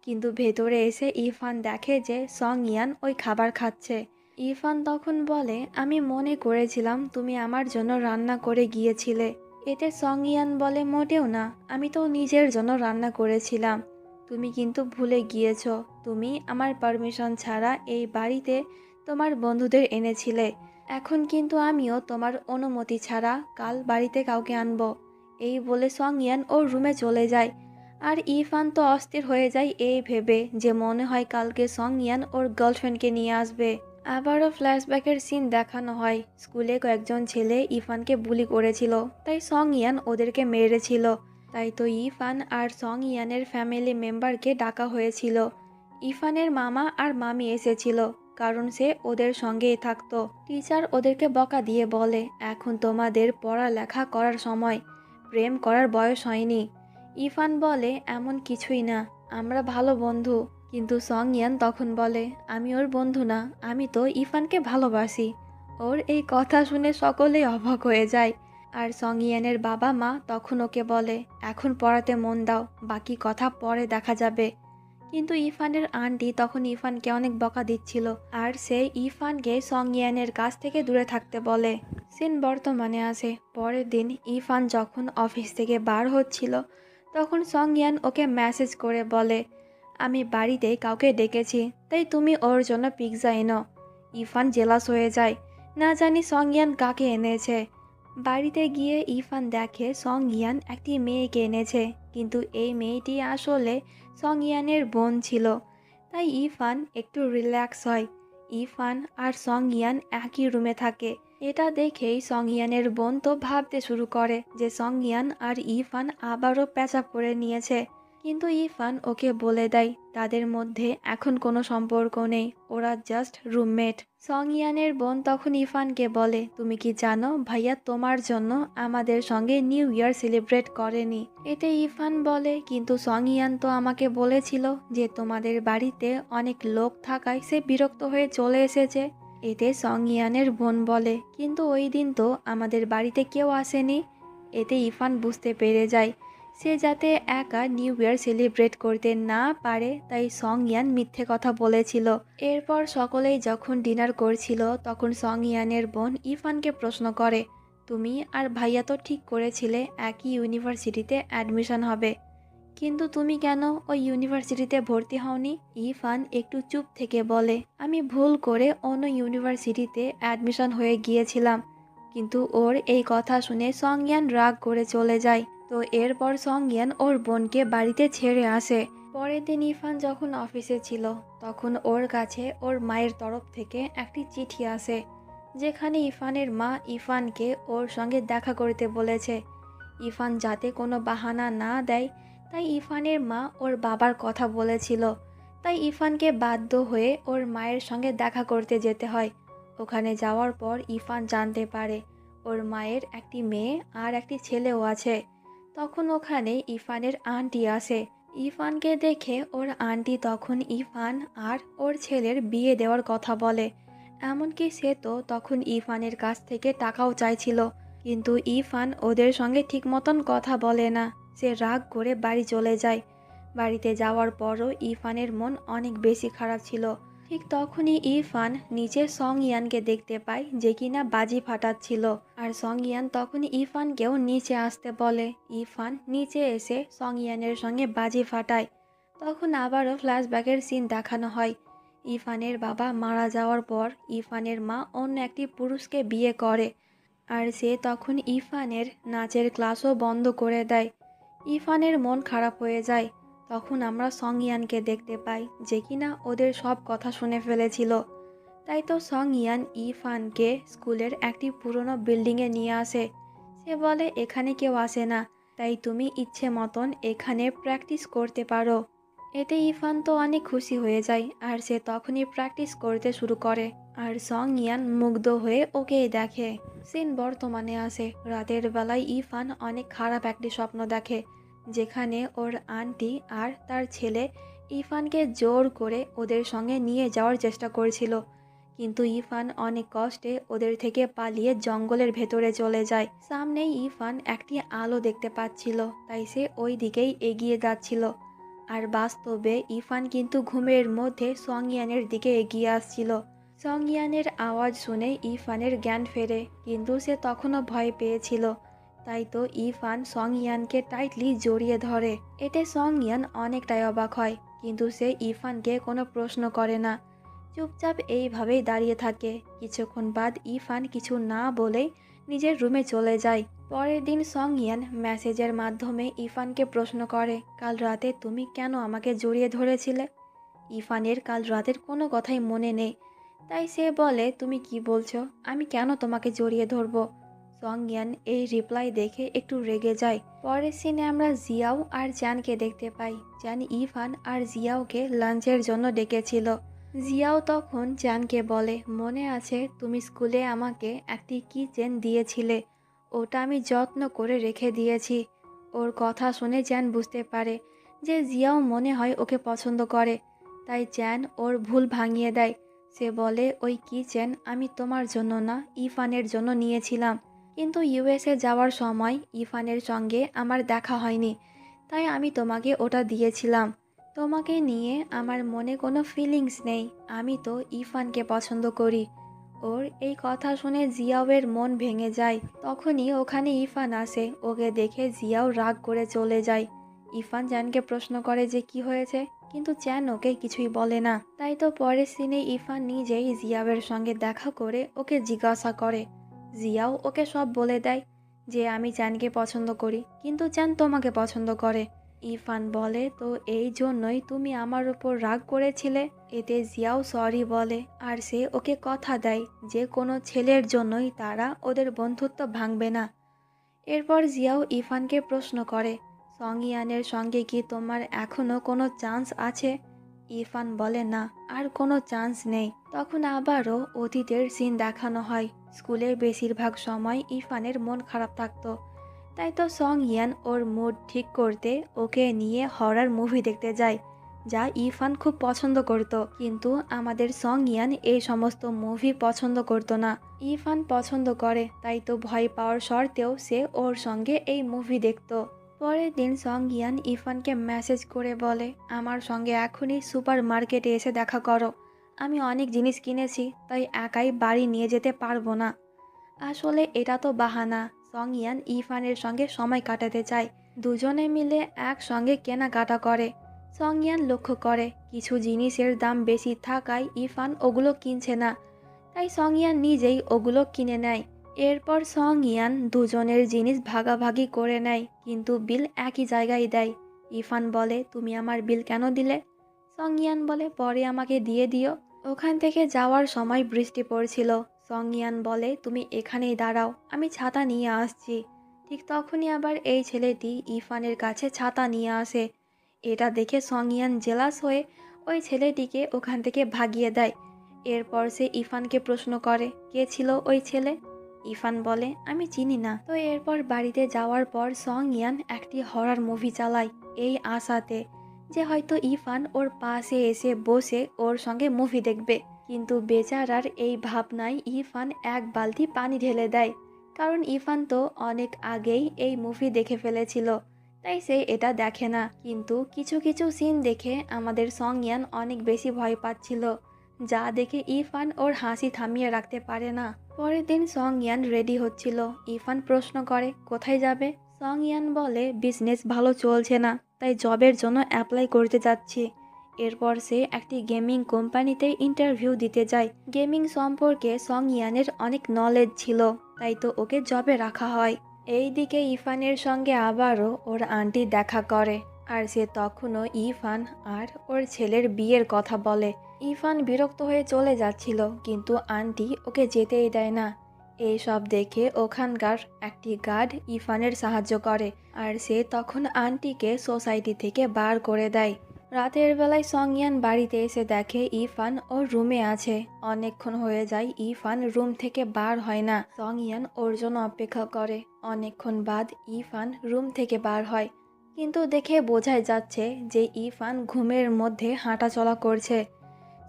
কিন্তু ভেতরে এসে ইফান দেখে যে সং ইয়ান ওই খাবার খাচ্ছে। ইরফান তখন বলে, আমি মনে করেছিলাম তুমি আমার জন্য রান্না করে গিয়েছিলে। এতে সং ইয়ান বলে, মোটেও না, আমি তো নিজের জন্য রান্না করেছিলাম। তুমি কিন্তু ভুলে গিয়েছো, তুমি আমার পারমিশন ছাড়া এই বাড়িতে তোমার বন্ধুদের এনেছিলে। এখন কিন্তু আমিও তোমার অনুমতি ছাড়া কাল বাড়িতে কাউকে আনবো। এই বলে সং ইয়ান ওর রুমে চলে যায়। আর ইরফান তো অস্থির হয়ে যায় এই ভেবে যে মনে হয় কালকে সং ইয়ান ওর গার্লফ্রেন্ডকে নিয়ে আসবে। আবারও ফ্ল্যাশব্যাকের সিন দেখানো হয়। স্কুলে কয়েকজন ছেলে ইরফানকে বুলি করেছিল, তাই সং ইয়ান ওদেরকে মেরেছিল। তাই তো ইরফান আর সং ইয়ানের ফ্যামিলি মেম্বারকে ডাকা হয়েছিল। ইরফানের মামা আর মামি এসেছিল, কারণ সে ওদের সঙ্গেই থাকতো। টিচার ওদেরকে বকা দিয়ে বলে, এখন তোমাদের পড়ালেখা করার সময়, প্রেম করার বয়স হয়নি। ইরফান বলে, এমন কিছুই না, আমরা ভালো বন্ধু। কিন্তু সং ইয়ান তখন বলে, আমি ওর বন্ধু না, আমি তো ইরফানকে ভালোবাসি। ওর এই কথা শুনে সকলেই অবাক হয়ে যায়। আর সং ইয়ানের বাবা মা তখন ওকে বলে, এখন পড়াতে মন দাও, বাকি কথা পরে দেখা যাবে। কিন্তু ইরফানের আন্টি তখন ইরফানকে অনেক বকা দিচ্ছিল, আর সে ইরফানকে সং ইয়ানের কাছ থেকে দূরে থাকতে বলে। সিন বর্তমানে আছে। পরের দিন ইরফান যখন অফিস থেকে বার হচ্ছিল, তখন সং ইয়ান ওকে মেসেজ করে বলে, আমি বাড়িতে কাউকে ডেকেছি, তাই তুমি ওর জন্য পিৎজা এনো। ইরফান জেলাস হয়ে যায়, না জানি সং ইয়ান কাকে এনেছে। বাড়িতে গিয়ে ইরফান দেখে সং ইয়ান একটি মেয়েকে এনেছে, কিন্তু এই মেয়েটি আসলে সং ইয়ানের বোন ছিল। তাই ইরফান একটু রিল্যাক্স হয়। ইরফান আর সং ইয়ান একই রুমে থাকে। এটা দেখেই সং ইয়ানের বোন তো ভাবতে শুরু করে যে সং ইয়ান আর ইরফান আবারও প্যাচাপ করে নিয়েছে। কিন্তু ইরফান ওকে বলে দেয় তাদের মধ্যে এখন কোনো সম্পর্ক নেই, ওরা জাস্ট রুমমেট। সং ইয়ানের বোন তখন ইরফানকে বলে, তুমি কি জানো ভাইয়া তোমার জন্য আমাদের সঙ্গে নিউ ইয়ার সেলিব্রেট করেনি। এতে ইরফান বলে, কিন্তু সং ইয়ান তো আমাকে বলেছিল যে তোমাদের বাড়িতে অনেক লোক থাকায় সে বিরক্ত হয়ে চলে এসেছে। এতে সং ইয়ানের বোন বলে, কিন্তু ওই দিন তো আমাদের বাড়িতে কেউ আসেনি। এতে ইরফান বুঝতে পেরে যায় সে যাতে একা নিউ ইয়ার সেলিব্রেট করতে না পারে, তাই সং ইয়ান মিথ্যে কথা বলেছিল। এরপর সকলেই যখন ডিনার করছিল, তখন সং ইয়ানের বোন ইরফানকে প্রশ্ন করে, তুমি আর ভাইয়া তো ঠিক করেছিলে একই ইউনিভার্সিটিতে অ্যাডমিশন হবে, কিন্তু তুমি কেন ওই ইউনিভার্সিটিতে ভর্তি হওনি? ইরফান একটু চুপ থেকে বলে, আমি ভুল করে অন্য ইউনিভার্সিটিতে অ্যাডমিশন হয়ে গিয়েছিলাম। কিন্তু ওর এই কথা শুনে সং ইয়ান রাগ করে চলে যায়। তো এরপর সং ইয়ান ওর বোনকে বাড়িতে ছেড়ে আসে। পরের দিন ইরফান যখন অফিসে ছিল, তখন ওর কাছে ওর মায়ের তরফ থেকে একটি চিঠি আসে, যেখানে ইরফানের মা ইরফানকে ওর সঙ্গে দেখা করতে বলেছে। ইরফান যাতে কোনো বাহানা না দেয়, তাই ইরফানের মা ওর বাবার কথা বলেছিল। তাই ইরফানকে বাধ্য হয়ে ওর মায়ের সঙ্গে দেখা করতে যেতে হয়। ওখানে যাওয়ার পর ইরফান জানতে পারে ওর মায়ের একটি মেয়ে আর একটি ছেলেও আছে। তখন ওখানে ইরফানের আন্টি আসে। ইরফানকে দেখে ওর আন্টি তখন ইরফান আর ওর ছেলের বিয়ে দেওয়ার কথা বলে। এমনকি সে তো তখন ইরফানের কাছ থেকে টাকাও চাইছিল, কিন্তু ইরফান ওদের সঙ্গে ঠিক মতন কথা বলে না। সে রাগ করে বাড়ি চলে যায়। বাড়িতে যাওয়ার পরও ইরফানের মন অনেক বেশি খারাপ ছিল। ঠিক তখনই ইরফান নিচে সং ইয়ানকে দেখতে পায়, যে কিনা বাজি ফাটাচ্ছিল। আর সং ইয়ান তখন ইরফানকেও নিচে আসতে বলে। ইরফান নিচে এসে সং ইয়ানের সঙ্গে বাজি ফাটায়। তখন আবারও ফ্ল্যাশব্যাকের সিন দেখানো হয়। ইরফানের বাবা মারা যাওয়ার পর ইরফানের মা অন্য একটি পুরুষকে বিয়ে করে, আর সে তখন ইরফানের নাচের ক্লাসও বন্ধ করে দেয়। ইরফানের মন খারাপ হয়ে যায়। তখন আমরা সং ইয়ানকে দেখতে পাই, যে কিনা ওদের সব কথা শুনে ফেলেছিল। তাই তো সং ইয়ান ইরফানকে স্কুলের একটি পুরনো বিল্ডিংয়ে নিয়ে আসে। সে বলে এখানে কেউ আসে না, তাই তুমি ইচ্ছে মতন এখানে প্র্যাকটিস করতে পারো। এতে ইরফান তো অনেক খুশি হয়ে যায়, আর সে তখনই প্র্যাকটিস করতে শুরু করে। আর সং ইয়ান মুগ্ধ হয়ে ওকেই দেখে। সিন বর্তমানে আসে। রাতের বেলায় ইরফান অনেক খারাপ একটি স্বপ্ন দেখে, যেখানে ওর আন্টি আর তার ছেলে ইরফানকে জোর করে ওদের সঙ্গে নিয়ে যাওয়ার চেষ্টা করছিল। কিন্তু ইরফান অনেক কষ্টে ওদের থেকে পালিয়ে জঙ্গলের ভেতরে চলে যায়। সামনেই ইরফান একটি আলো দেখতে পাচ্ছিল, তাই সে ওই দিকেই এগিয়ে যাচ্ছিল। আর বাস্তবে ইরফান কিন্তু ঘুমের মধ্যে সং ইয়ানের দিকে এগিয়ে আসছিল। সং ইয়ানের আওয়াজ শুনে ইরফানের জ্ঞান ফেরে, কিন্তু সে তখনও ভয় পেয়েছিল। তাই তো ইরফান সং ইয়ানকে টাইটলি জড়িয়ে ধরে। এতে সং ইয়ান অনেকটাই অবাক হয়, কিন্তু সে ইরফানকে কোনো প্রশ্ন করে না। চুপচাপ এইভাবেই দাঁড়িয়ে থাকে। কিছুক্ষণ বাদ ইরফান কিছু না বলেই নিজের রুমে চলে যায়। পরের দিন সং ইয়ান মেসেজের মাধ্যমে ইরফানকে প্রশ্ন করে, কাল রাতে তুমি কেন আমাকে জড়িয়ে ধরেছিলে? ইরফানের কাল রাতের কোনো কথাই মনে নেই, তাই সে বলে, তুমি কি বলছো? আমি কেন তোমাকে জড়িয়ে ধরবো? সং ইয়ান এই রিপ্লাই দেখে একটু রেগে যায়। পরের সিনে আমরা জিয়াও আর চ্যানকে দেখতে পাই। চ্যান ইরফান আর জিয়াওকে লাঞ্চের জন্য ডেকেছিল। জিয়াও তখন চ্যানকে বলে, মনে আছে তুমি স্কুলে আমাকে একটি কি চেন দিয়েছিলে? ওটা আমি যত্ন করে রেখে দিয়েছি। ওর কথা শুনে চ্যান বুঝতে পারে যে জিয়াও মনে হয় ওকে পছন্দ করে, তাই চ্যান ওর ভুল ভাঙিয়ে দেয়। সে বলে, ওই কি চেন আমি তোমার জন্য না, ইরফানের জন্য নিয়েছিলাম। কিন্তু ইউএসএ যাওয়ার সময় ইরফানের সঙ্গে আমার দেখা হয়নি, তাই আমি তোমাকে ওটা দিয়েছিলাম। তোমাকে নিয়ে আমার মনে কোনো ফিলিংস নেই, আমি তো ইরফানকে পছন্দ করি। ওর এই কথা শুনে জিয়াওয়ের মন ভেঙে যায়। তখনই ওখানে ইরফান আসে। ওকে দেখে জিয়াও রাগ করে চলে যায়। ইরফান চ্যানকে প্রশ্ন করে যে কি হয়েছে, কিন্তু চ্যান ওকে কিছুই বলে না। তাই তো পরের সিনে ইরফান নিজেই জিয়াওয়ের সঙ্গে দেখা করে ওকে জিজ্ঞাসা করে। জিয়াও ওকে সব বলে দেয় যে আমি চ্যানকে পছন্দ করি, কিন্তু চ্যান তোমাকে পছন্দ করে। ইরফান বলে, তো এই জন্যই তুমি আমার উপর রাগ করেছিলে? এতে জিয়াও সরি বলে, আর সে ওকে কথা দেয় যে কোনো ছেলের জন্যই তারা ওদের বন্ধুত্ব ভাঙবে না। এরপর জিয়াও ইরফানকে প্রশ্ন করে, সং ইয়ানের সঙ্গে কি তোমার এখনো কোনো চান্স আছে? ইরফান বলে, না, আর কোনো চান্স নেই। তখন আবারও অতীতের সিন দেখানো হয়। স্কুলের বেশিরভাগ সময় ইরফানের মন খারাপ থাকতো, তাই তো সং ইয়ান ওর মুড ঠিক করতে ওকে নিয়ে হরর মুভি দেখতে যায়, যা ইরফান খুব পছন্দ করত। কিন্তু আমাদের সং ইয়ান এই সমস্ত মুভি পছন্দ করতো না। ইরফান পছন্দ করে, তাই তো ভয় পাওয়ার শর্তেও সে ওর সঙ্গে এই মুভি দেখত। পরের দিন সং ইয়ান ইরফানকে মেসেজ করে বলে, আমার সঙ্গে এখনই সুপার মার্কেটে এসে দেখা করো। আমি অনেক জিনিস কিনেছি, তাই একাই বাড়ি নিয়ে যেতে পারবো না। আসলে এটা তো বাহানা। সং ইয়ান ইরফানের সঙ্গে সময় কাটাতে চায়। দুজনে মিলে একসঙ্গে কেনাকাটা করে। সং ইয়ান লক্ষ্য করে কিছু জিনিসের দাম বেশি থাকায় ইরফান ওগুলো কিনছে না, তাই সং ইয়ান নিজেই ওগুলো কিনে নেয়। এরপর সং ইয়ান দুজনের জিনিস ভাগাভাগি করে নেয়, কিন্তু বিল একই জায়গায় দেয়। ইরফান বলে, তুমি আমার বিল কেন দিলে? সং ইয়ান বলে, পরে আমাকে দিয়ে দিও। ওখান থেকে যাওয়ার সময় বৃষ্টি পড়ছিল। সং ইয়ান বলে, তুমি এখানেই দাঁড়াও, আমি ছাতা নিয়ে আসছি। ঠিক তখনই আবার এই ছেলেটি ইরফানের কাছে ছাতা নিয়ে আসে। এটা দেখে সং ইয়ান জেলাস হয়ে ওই ছেলেটিকে ওখান থেকে ভাগিয়ে দেয়। এরপর সে ইরফানকে প্রশ্ন করে, কে ছিল ওই ছেলে? ইফান বলে আমি চিনি না। তো এরপর বাড়িতে যাওয়ার পর সং ইয়ান একটি হরর মুভি চালায় এই আশাতে যে হয়তো ইফান ওর পাশে এসে বসে ওর সঙ্গে মুভি দেখবে, কিন্তু বেচারার এই ভাবনায় ইফান এক বালতি পানি ঢেলে দেয়, কারণ ইফান তো অনেক আগেই এই মুভি দেখে ফেলেছিল, তাই সে এটা দেখে না। কিন্তু কিছু কিছু সিন দেখে আমাদের সং ইয়ান অনেক বেশি ভয় পাচ্ছিল, যা দেখে ইফান ওর হাসি থামিয়ে রাখতে পারে না। পরের দিন সং ইয়ান রেডি হচ্ছিল। ইফান প্রশ্ন করে কোথায় যাবে। সং ইয়ান বলে বিজনেস ভালো চলছে না, তাই জবের জন্য অ্যাপ্লাই করতে যাচ্ছি। এরপর সে একটি গেমিং কোম্পানিতে ইন্টারভিউ দিতে যায়। গেমিং সম্পর্কে সং ইয়ানের অনেক নলেজ ছিল, তাই তো ওকে জবে রাখা হয়। এইদিকে ইফানের সঙ্গে আবারও ওর আন্টি দেখা করে, আর সে তখনও ইফান আর ওর ছেলের বিয়ের কথা বলে। ইফান বিরক্ত হয়ে চলে যাচ্ছিল, কিন্তু আন্টি ওকে যেতেই দেয় না। এই সব দেখে ওখানকার একটি গার্ড ইফানের সাহায্য করে, আর সে তখন আন্টিকে সোসাইটি থেকে বার করে দেয়। রাতের বেলায় সং ইয়ান বাড়িতে এসে দেখে ইফান ওর রুমে আছে। অনেকক্ষণ হয়ে যায় ইফান রুম থেকে বার হয় না। সং ইয়ান ওর জন্য অপেক্ষা করে। অনেকক্ষণ বাদ ইফান রুম থেকে বার হয়, কিন্তু দেখে বোঝাই যাচ্ছে যে ইফান ঘুমের মধ্যে হাঁটাচলা করছে।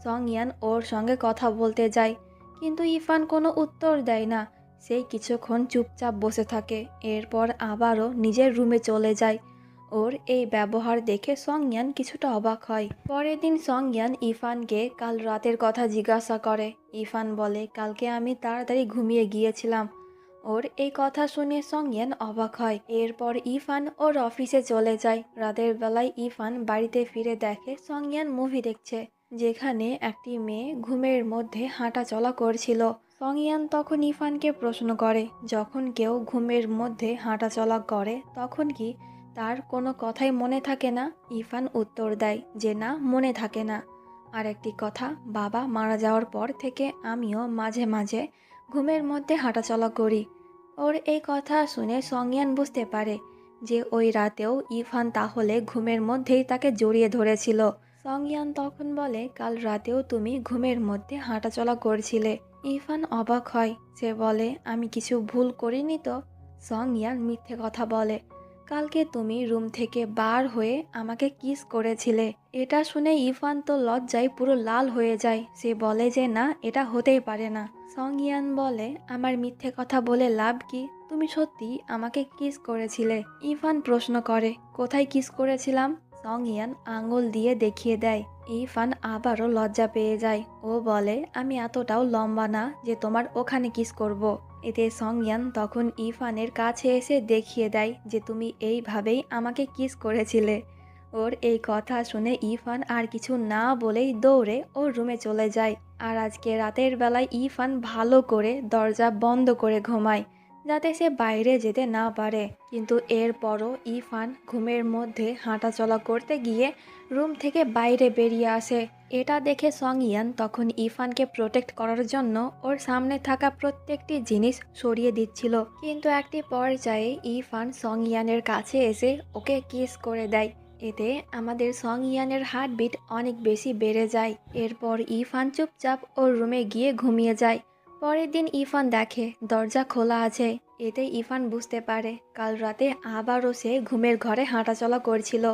সং ইয়ান ওর সঙ্গে কথা বলতে যায়, কিন্তু ইফান কোনো উত্তর দেয় না। সে কিছুক্ষণ চুপচাপ বসে থাকে, এরপর আবারও নিজের রুমে চলে যায়। ওর এই ব্যবহার দেখে সং ইয়ান কিছুটা অবাক হয়। পরের দিন সং ইয়ান ইফানকে কাল রাতের কথা জিজ্ঞাসা করে। ইফান বলে কালকে আমি তাড়াতাড়ি ঘুমিয়ে গিয়েছিলাম। ওর এই কথা শুনে সং ইয়ান অবাক হয়। এরপর ইফান ওর অফিসে চলে যায়। রাতের বেলায় ইফান বাড়িতে ফিরে দেখে সং ইয়ান মুভি দেখছে, যেখানে একটি মেয়ে ঘুমের মধ্যে হাঁটা চলা করছিল। সং ইয়ান তখন ইফানকে প্রশ্ন করে, যখন কেউ ঘুমের মধ্যে হাঁটা চলা করে তখন কি তার কোনো কথাই মনে থাকে না? ইফান উত্তর দেয় যে না, মনে থাকে না। আর একটি কথা, বাবা মারা যাওয়ার পর থেকে আমিও মাঝে মাঝে ঘুমের মধ্যে হাঁটাচলা করি। ওর এই কথা শুনে সং ইয়ান বুঝতে পারে যে ওই রাতেও ইফান তাহলে ঘুমের মধ্যেই তাকে জড়িয়ে ধরেছিল। সং ইয়ান তখন বলে কাল রাতেও তুমি ঘুমের মধ্যে হাঁটাচলা করছিলে। ইফান অবাক হয়। সে বলে আমি কিছু ভুল করিনি তো? সং ইয়ান মিথ্যে কথা বলে, কালকে তুমি রুম থেকে বার হয়ে আমাকে কিস করেছিলে। এটা শুনে ইফান তো লজ্জায় পুরো লাল হয়ে যায়। সে বলে যে না, এটা হতেই পারে না। সং ইয়ান বলে আমার মিথ্যে কথা বলে লাভ কি? তুমি সত্যি আমাকে কিস করেছিলে? ইফান প্রশ্ন করে কোথায় কিস করেছিলাম? সং ইয়ান আঙুল দিয়ে দেখিয়ে দেয়। ইরফান আবারও লজ্জা পেয়ে যায়। ও বলে আমি এতটাও লম্বা না যে তোমার ওখানে কিস করব। এতে সং ইয়ান তখন ইরফানের কাছে এসে দেখিয়ে দেয় যে তুমি এইভাবেই আমাকে কিস করেছিলে। ওর এই কথা শুনে ইরফান আর কিছু না বলেই দৌড়ে ওর রুমে চলে যায়। আর আজকে রাতের বেলায় ইরফান ভালো করে দরজা বন্ধ করে ঘুমায়, যাতে সে বাইরে যেতে না পারে। কিন্তু এরপরও ইরফান ঘুমের মধ্যে হাঁটাচলা করতে গিয়ে রুম থেকে বাইরে বেরিয়ে আসে। এটা দেখে সং ইয়ান তখন ইরফানকে প্রোটেক্ট করার জন্য ওর সামনে থাকা প্রত্যেকটি জিনিস সরিয়ে দিচ্ছিল। কিন্তু একটি পর্যায়ে ইরফান সং ইয়ানের কাছে এসে ওকে কিস করে দেয়। এতে আমাদের সং ইয়ানের হার্টবিট অনেক বেশি বেড়ে যায়। এরপর ইরফান চুপচাপ ওর রুমে গিয়ে ঘুমিয়ে যায়। পরের দিন ইরফান দেখে দরজা খোলা আছে। এতে ইরফান বুঝতে পারে কাল রাতে আবারও সে ঘুমের ঘরে হাঁটাচলা করছিল।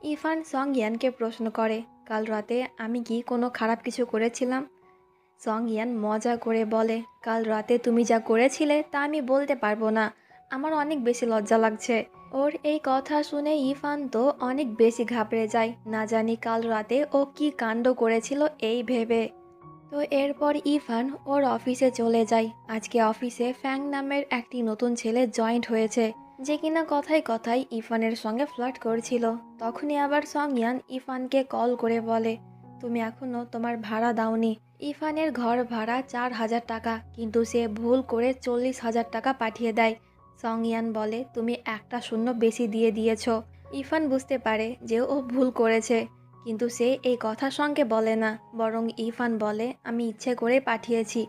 ইরফান সং ইয়ানকে প্রশ্ন করে কাল রাতে আমি কি কোনো খারাপ কিছু করেছিলাম? সং ইয়ান মজা করে বলে কাল রাতে তুমি যা করেছিলে তা আমি বলতে পারবো না, আমার অনেক বেশি লজ্জা লাগছে। ওর এই কথা শুনে ইরফান তো অনেক বেশি ঘাবড়ে যায়, না জানি কাল রাতে ও কি কাণ্ড করেছিল এই ভেবে। তো এরপর ইরফান ওর অফিসে চলে যায়। আজকে অফিসে ফ্যাং নামের একটি নতুন ছেলে জয়েন্ট হয়েছে, যে কিনা কথায় কথায় ইরফানের সঙ্গে ফ্লার্ট করছিল। তখনই আবার সং ইয়ান ইরফানকে কল করে বলে তুমি এখনো তোমার ভাড়া দাওনি। ইরফানের ঘর ভাড়া 4,000 টাকা, কিন্তু সে ভুল করে 40,000 টাকা পাঠিয়ে দেয়। সং ইয়ান বলে তুমি একটা শূন্য বেশি দিয়ে দিয়েছ। ইরফান বুঝতে পারে যে ও ভুল করেছে, কিন্তু সে এই কথা সঙ্গে বলে না, বরং ইরফান বলে আমি ইচ্ছে করে পাঠিয়েছি,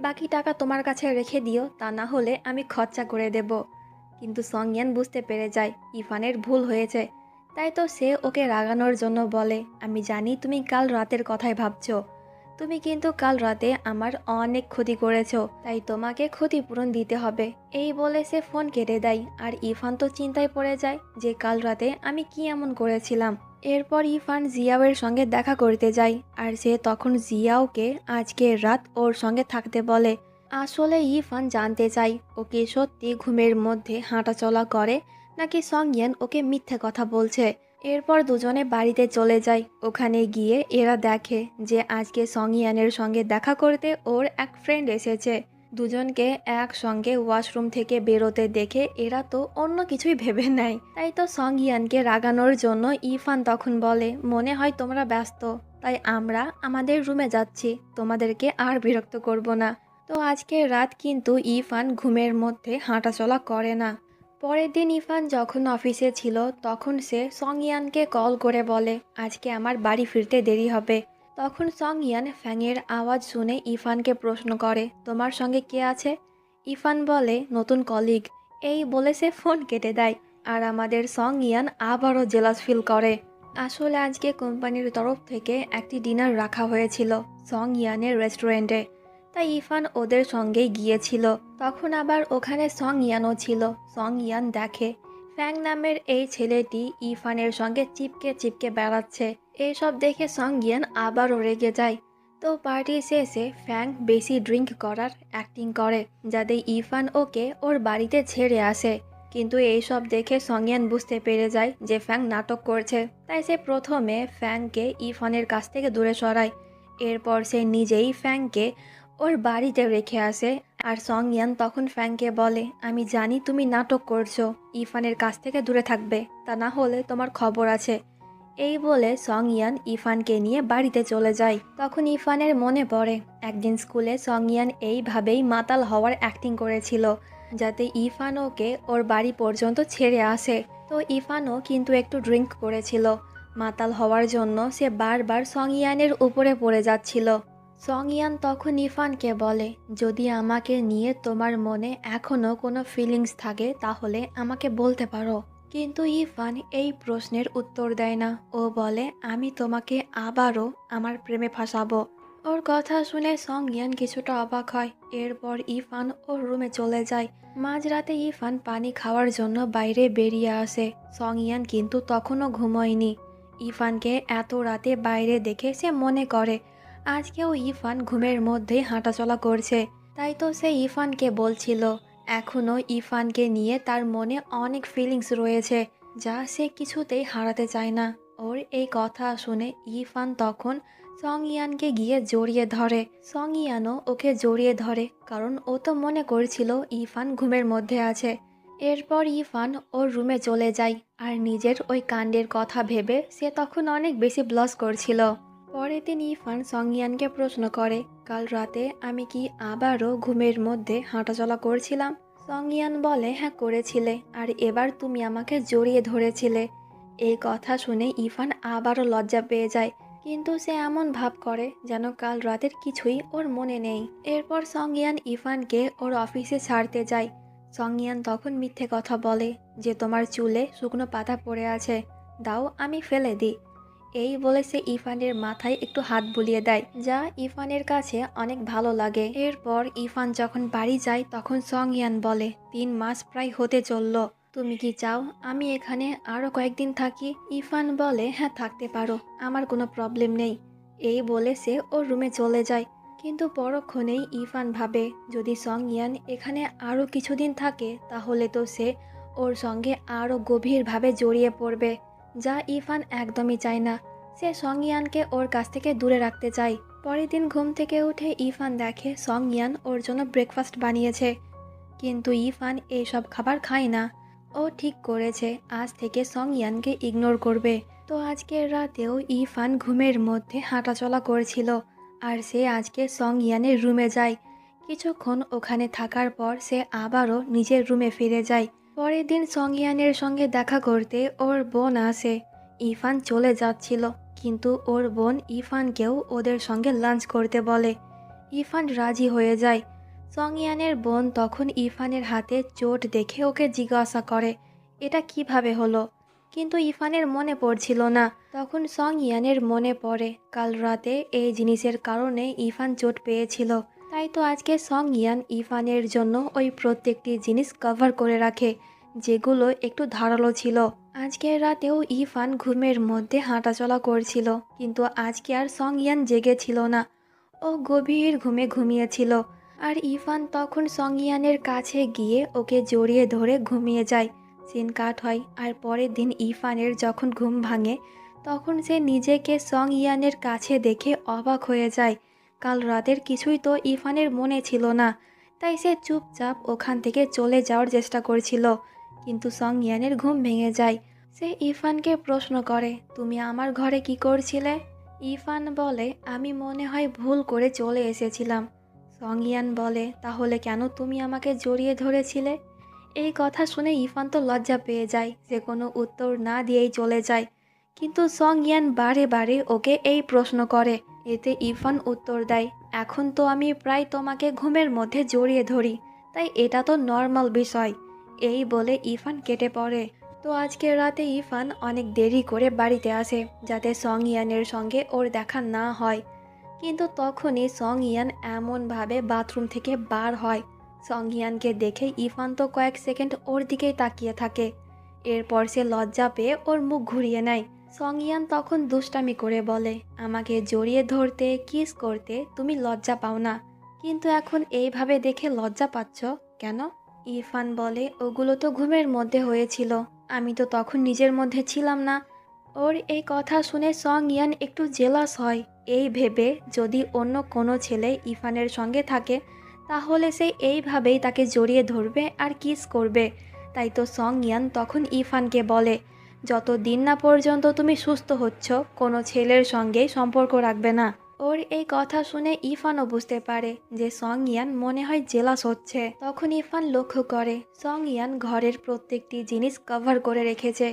বাকি টাকা তোমার কাছে রেখে দিও, তা না হলে আমি খরচা করে দেব। কিন্তু সং ইয়ান বুঝতে পেরে যায় ইরফানের ভুল হয়েছে, তাই তো সে ওকে রাগানোর জন্য বলে আমি জানি তুমি কাল রাতের কথাই ভাবছো, তুমি কিন্তু কাল রাতে আমার অনেক ক্ষতি করেছো, তাই তোমাকে ক্ষতিপূরণ দিতে হবে। এই বলে সে ফোন কেটে দেয়। আর ইরফান তো চিন্তায় পড়ে যায় যে কাল রাতে আমি কি এমন করেছিলাম। এরপর ইরফান জিয়াওয়ের সঙ্গে দেখা করতে যায়, আর সে তখন জিয়াওকে আজকে রাত ওর সঙ্গে থাকতে বলে। আসলে ইরফান জানতে চায় ও কি সত্যি ঘুমের মধ্যে হাঁটাচলা করে, নাকি সংয়ান ওকে মিথ্যে কথা বলছে। এরপর দুজনে বাড়িতে চলে যায়। ওখানে গিয়ে এরা দেখে যে আজকে সংয়ানের সঙ্গে দেখা করতে ওর এক ফ্রেন্ড এসেছে। দুজনকে একসঙ্গে ওয়াশরুম থেকে বেরোতে দেখে এরা তো অন্য কিছুই ভেবে নেয়। তাই তো সংয়ানকে রাগানোর জন্য ইরফান তখন বলে, মনে হয় তোমরা ব্যস্ত, তাই আমরা আমাদের রুমে যাচ্ছি, তোমাদেরকে আর বিরক্ত করব না। তো আজকে রাত কিন্তু ইরফান ঘুমের মধ্যে হাঁটাচলা করে না। পরের দিন ইরফান যখন অফিসে ছিল তখন সে সংয়ানকে কল করে বলে, আজকে আমার বাড়ি ফিরতে দেরি হবে। তখন সংয়ান ফ্যানের আওয়াজ শুনে ইরফানকে প্রশ্ন করে, তোমার সঙ্গে কে আছে? ইরফান বলে, নতুন কলিগ। এই বলে সে ফোন কেটে দেয়। আর আমাদের সংয়ান আবারও জেলাস ফিল করে। আসলে আজকে কোম্পানির তরফ থেকে একটি ডিনার রাখা হয়েছিল সংয়ানের রেস্টুরেন্টে, তাই ইরফান ওদের সঙ্গেই গিয়েছিল। তখন আবার ওখানে সংয়ানও ছিল। সংয়ান দেখে ফ্যাং নামের এই ছেলেটি ইরফানের সঙ্গে চিপকে চিপকে বেড়াচ্ছে। এইসব দেখে সংয়ান আবারও রেগে যায়। তো পার্টি শেষে ফ্যাং বেশি ড্রিঙ্ক করার অ্যাক্টিং করে, যাতে ইরফান ওকে ওর বাড়িতে ছেড়ে আসে। কিন্তু এইসব দেখে সংয়ান বুঝতে পেরে যায় যে ফ্যাং নাটক করছে। তাই সে প্রথমে ফ্যাংকে ইরফানের কাছ থেকে দূরে সরায়। এরপর সে নিজেই ফ্যাংকে ওর বাড়িতে রেখে আসে। আর সংয়ান তখন ফ্যাংকে বলে, আমি জানি তুমি নাটক করছো, ইরফানের কাছ থেকে দূরে থাকবে, তা না হলে তোমার খবর আছে। এই বলে সংয়ান ইরফানকে নিয়ে বাড়িতে চলে যায়। তখন ইরফানের মনে পড়ে একদিন স্কুলে সংয়ান এইভাবেই মাতাল হওয়ার অ্যাক্টিং করেছিল, যাতে ইরফান ওকে ওর বাড়ি পর্যন্ত ছেড়ে আসে। তো ইরফানও কিন্তু একটু ড্রিঙ্ক করেছিল। মাতাল হওয়ার জন্য সে বারবার সংয়ানের উপরে পড়ে যাচ্ছিল। সংয়ান তখন ইরফানকে বলে, যদি আমাকে নিয়ে তোমার মনে এখনও কোনো ফিলিংস থাকে তাহলে আমাকে বলতে পারো। কিন্তু ইরফান এই প্রশ্নের উত্তর দেয় না। ও বলে, আমি তোমাকে আবারও আমার প্রেমে ফাঁসাবো। ওর কথা শুনে সংয়ান কিছুটা অবাক হয়। এরপর ইরফান ওর রুমে চলে যায়। মাঝরাতে ইরফান পানি খাওয়ার জন্য বাইরে বেরিয়ে আসে। সংয়ান কিন্তু তখনও ঘুমোয়নি। ইরফানকে এত রাতে বাইরে দেখে সে মনে করে আজকেও ইরফান ঘুমের মধ্যেই হাঁটাচলা করছে। তাই তো সে ইরফানকে বলছিল এখনও ইরফানকে নিয়ে তার মনে অনেক ফিলিংস রয়েছে, যা সে কিছুতেই হারাতে চায় না। ওর এই কথা শুনে ইরফান তখন সংয়ানকে গিয়ে জড়িয়ে ধরে। সংয়ানও ওকে জড়িয়ে ধরে, কারণ ও তো মনে করছিল ইরফান ঘুমের মধ্যে আছে। এরপর ইরফান ওর রুমে চলে যায়। আর নিজের ওই কাণ্ডের কথা ভেবে সে তখন অনেক বেশি ব্লস করছিল। পরের দিন ইরফান সংয়ানকে প্রশ্ন করে, কাল রাতে আমি কি আবারও ঘুমের মধ্যে হাঁটাচলা করছিলাম? সংয়ান বলে, হ্যাঁ করেছিলে, আর এবার তুমি আমাকে জড়িয়ে ধরেছিলে। এই কথা শুনে ইরফান আবারও লজ্জা পেয়ে যায়, কিন্তু সে এমন ভাব করে যেন কাল রাতের কিছুই ওর মনে নেই। এরপর সংয়ান ইরফানকে ওর অফিসে ছাড়তে যায়। সংয়ান তখন মিথ্যে কথা বলে যে তোমার চুলে শুকনো পাতা পড়ে আছে, দাও আমি ফেলে দিই। এই বলে সে ইরফানের মাথায় একটু হাত বুলিয়ে দেয়, যা ইরফানের কাছে অনেক ভালো লাগে। এরপর ইরফান যখন বাড়ি যায় তখন সংয়ান বলে, 3 মাস প্রায় হতে চলল, তুমি কি চাও আমি এখানে আরও কয়েকদিন থাকি? ইরফান বলে, হ্যাঁ থাকতে পারো, আমার কোনো প্রবলেম নেই। এই বলে সে ওর রুমে চলে যায়। কিন্তু পরক্ষণেই ইরফান ভাবে যদি সংয়ান এখানে আরও কিছুদিন থাকে তাহলে তো সে ওর সঙ্গে আরও গভীরভাবে জড়িয়ে পড়বে, যা ইরফান একদমই চায় না। সে সংয়ানকে ওর কাছ থেকে দূরে রাখতে চায়। পরের দিন ঘুম থেকে উঠে ইরফান দেখে সংয়ান ওর জন্য ব্রেকফাস্ট বানিয়েছে, কিন্তু ইরফান এইসব খাবার খায় না। ও ঠিক করেছে আজ থেকে সংয়ানকে ইগনোর করবে। তো আজকের রাতেও ইরফান ঘুমের মধ্যে হাঁটাচলা করছিল। আর সে আজকে সংয়ানের রুমে যায়। কিছুক্ষণ ওখানে থাকার পর সে আবারও নিজের রুমে ফিরে যায়। পরের দিন সংয়ানের সঙ্গে দেখা করতে ওর বোন আসে। ইরফান চলে যাচ্ছিল, কিন্তু ওর বোন ইরফানকেও ওদের সঙ্গে লাঞ্চ করতে বলে। ইরফান রাজি হয়ে যায়। সংয়ানের বোন তখন ইরফানের হাতে চোট দেখে ওকে জিজ্ঞাসা করে, এটা কিভাবে হলো? কিন্তু ইফানের মনে পড়ছিল না। তখন সং ইয়ানের মনে পড়ে কাল রাতে এই জিনিসের কারণে ইফান চোট পেয়েছিল। তাই তো আজকে সং ইয়ান ইফানের জন্য ওই প্রত্যেকটি জিনিস কভার করে রাখে যেগুলো একটু ধারালো ছিল। আজকের রাতেও ইফান ঘুমের মধ্যে হাঁটাচলা করছিল, কিন্তু আজকে আর সং ইয়ান জেগেছিল না। ও গভীর ঘুমে ঘুমিয়েছিল। আর ইফান তখন সং ইয়ানের কাছে গিয়ে ওকে জড়িয়ে ধরে ঘুমিয়ে যায়। সিন কাট হয়। আর পরের দিন ইফানের যখন ঘুম ভাঙে তখন সে নিজেকে সং ইয়ানের কাছে দেখে অবাক হয়ে যায়। কাল রাতের কিছুই তো ইফানের মনে ছিল না। তাই সে চুপচাপ ওখান থেকে চলে যাওয়ার চেষ্টা করছিল, কিন্তু সং ইয়ানের ঘুম ভেঙে যায়। সে ইফানকে প্রশ্ন করে, তুমি আমার ঘরে কি করছিলে? ইফান বলে, আমি মনে হয় ভুল করে চলে এসেছিলাম। সং ইয়ান বলে, তাহলে কেন তুমি আমাকে জড়িয়ে ধরেছিলে? এই কথা শুনে ইফান তো লজ্জা পেয়ে যায়, সে কোনো উত্তর না দিয়েই চলে যায়। কিন্তু সং ইয়ান বারে বারে ওকে এই প্রশ্ন করে। এতে ইফান উত্তর দেয়, এখন তো আমি প্রায় তোমাকে ঘুমের মধ্যে জড়িয়ে ধরি, তাই এটা তো নর্মাল বিষয়। এই বলে ইফান কেটে পড়ে। তো আজকের রাতে ইফান অনেক দেরি করে বাড়িতে আসে যাতে সং ইয়ানের সঙ্গে ওর দেখা না হয়। কিন্তু তখনই সং ইয়ান এমনভাবে বাথরুম থেকে বার হয়। সং ইয়ানকে দেখে ইফান তো কয়েক সেকেন্ড ওর দিকেই তাকিয়ে থাকে। এরপর সে লজ্জা পেয়ে ওর মুখ ঘুরিয়ে নেয়। সং ইয়ান তখন দুষ্টামি করে বলে, আমাকে জড়িয়ে ধরতে কিস করতে তুমি লজ্জা পাও না, কিন্তু এখন এইভাবে দেখে লজ্জা পাচ্ছ কেন? ইরফান বলে, ওগুলো তো ঘুমের মধ্যে হয়েছিল, আমি তো তখন নিজের মধ্যে ছিলাম না। ওর এই কথা শুনে সং ইয়ান একটু জেলাস হয়, এই ভেবে যদি অন্য কোনো ছেলে ইরফানের সঙ্গে থাকে তাহলে সে এইভাবেই তাকে জড়িয়ে ধরবে আর কিস করবে। তাই তো সং ইয়ান তখন ইরফানকে বলে, যতদিন না পর্যন্ত তুমি সুস্থ হচ্ছ কোনো ছেলের সঙ্গেই সম্পর্ক রাখবে না। ওর এই কথা শুনে ইরফানও বুঝতে পারে যে সং ইয়ান মনে হয় জেলাস হচ্ছে। তখন ইরফান লক্ষ্য করে সং ইয়ান ঘরের প্রত্যেকটি জিনিস কভার করে রেখেছে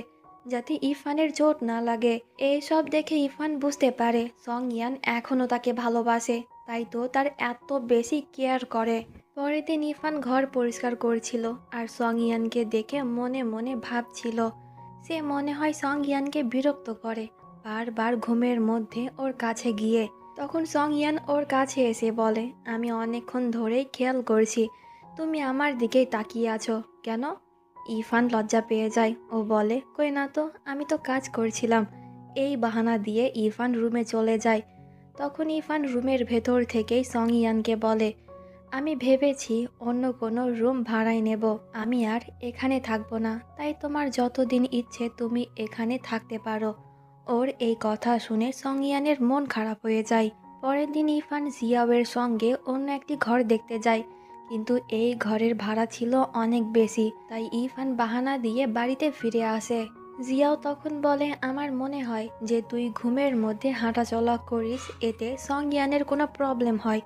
যাতে ইরফানের চোট না লাগে। এইসব দেখে ইরফান বুঝতে পারে সং ইয়ান এখনও তাকে ভালোবাসে, তাই তো তার এত বেশি কেয়ার করে। পরের দিন ইরফান ঘর পরিষ্কার করছিল আর সং ইয়ানকে দেখে মনে মনে ভাবছিল, সে মনে হয় সং ইয়ানকে বিরক্ত করে বারবার ঘুমের মধ্যে ওর কাছে গিয়ে। তখন সং ইয়ান ওর কাছে এসে বলে, আমি অনেকক্ষণ ধরেই খেয়াল করছি তুমি আমার দিকেই তাকিয়ে আছো কেন? ইরফান লজ্জা পেয়ে যায়। ও বলে, কই না তো, আমি তো কাজ করছিলাম। এই বাহানা দিয়ে ইরফান রুমে চলে যায়। তখন ইরফান রুমের ভেতর থেকেই সং ইয়ানকে বলে, আমি ভেবেছি অন্য কোনো রুম ভাড়ায় নেব, আমি আর এখানে থাকবো না, তাই তোমার যতদিন ইচ্ছে তুমি এখানে থাকতে পারো। ওর এই কথা শুনে সং ইয়ানের মন খারাপ হয়ে যায়। পরের দিন ইরফান জিয়াওয়ের সঙ্গে অন্য একটি ঘর দেখতে যায়, কিন্তু এই ঘরের ভাড়া ছিল অনেক বেশি, তাই ইরফান বাহানা দিয়ে বাড়িতে ফিরে আসে। জিয়াও তখন বলে, আমার মনে হয় যে তুই ঘুমের মধ্যে হাঁটাচলা করিস, এতে সং ইয়ানের কোনো প্রবলেম হয়।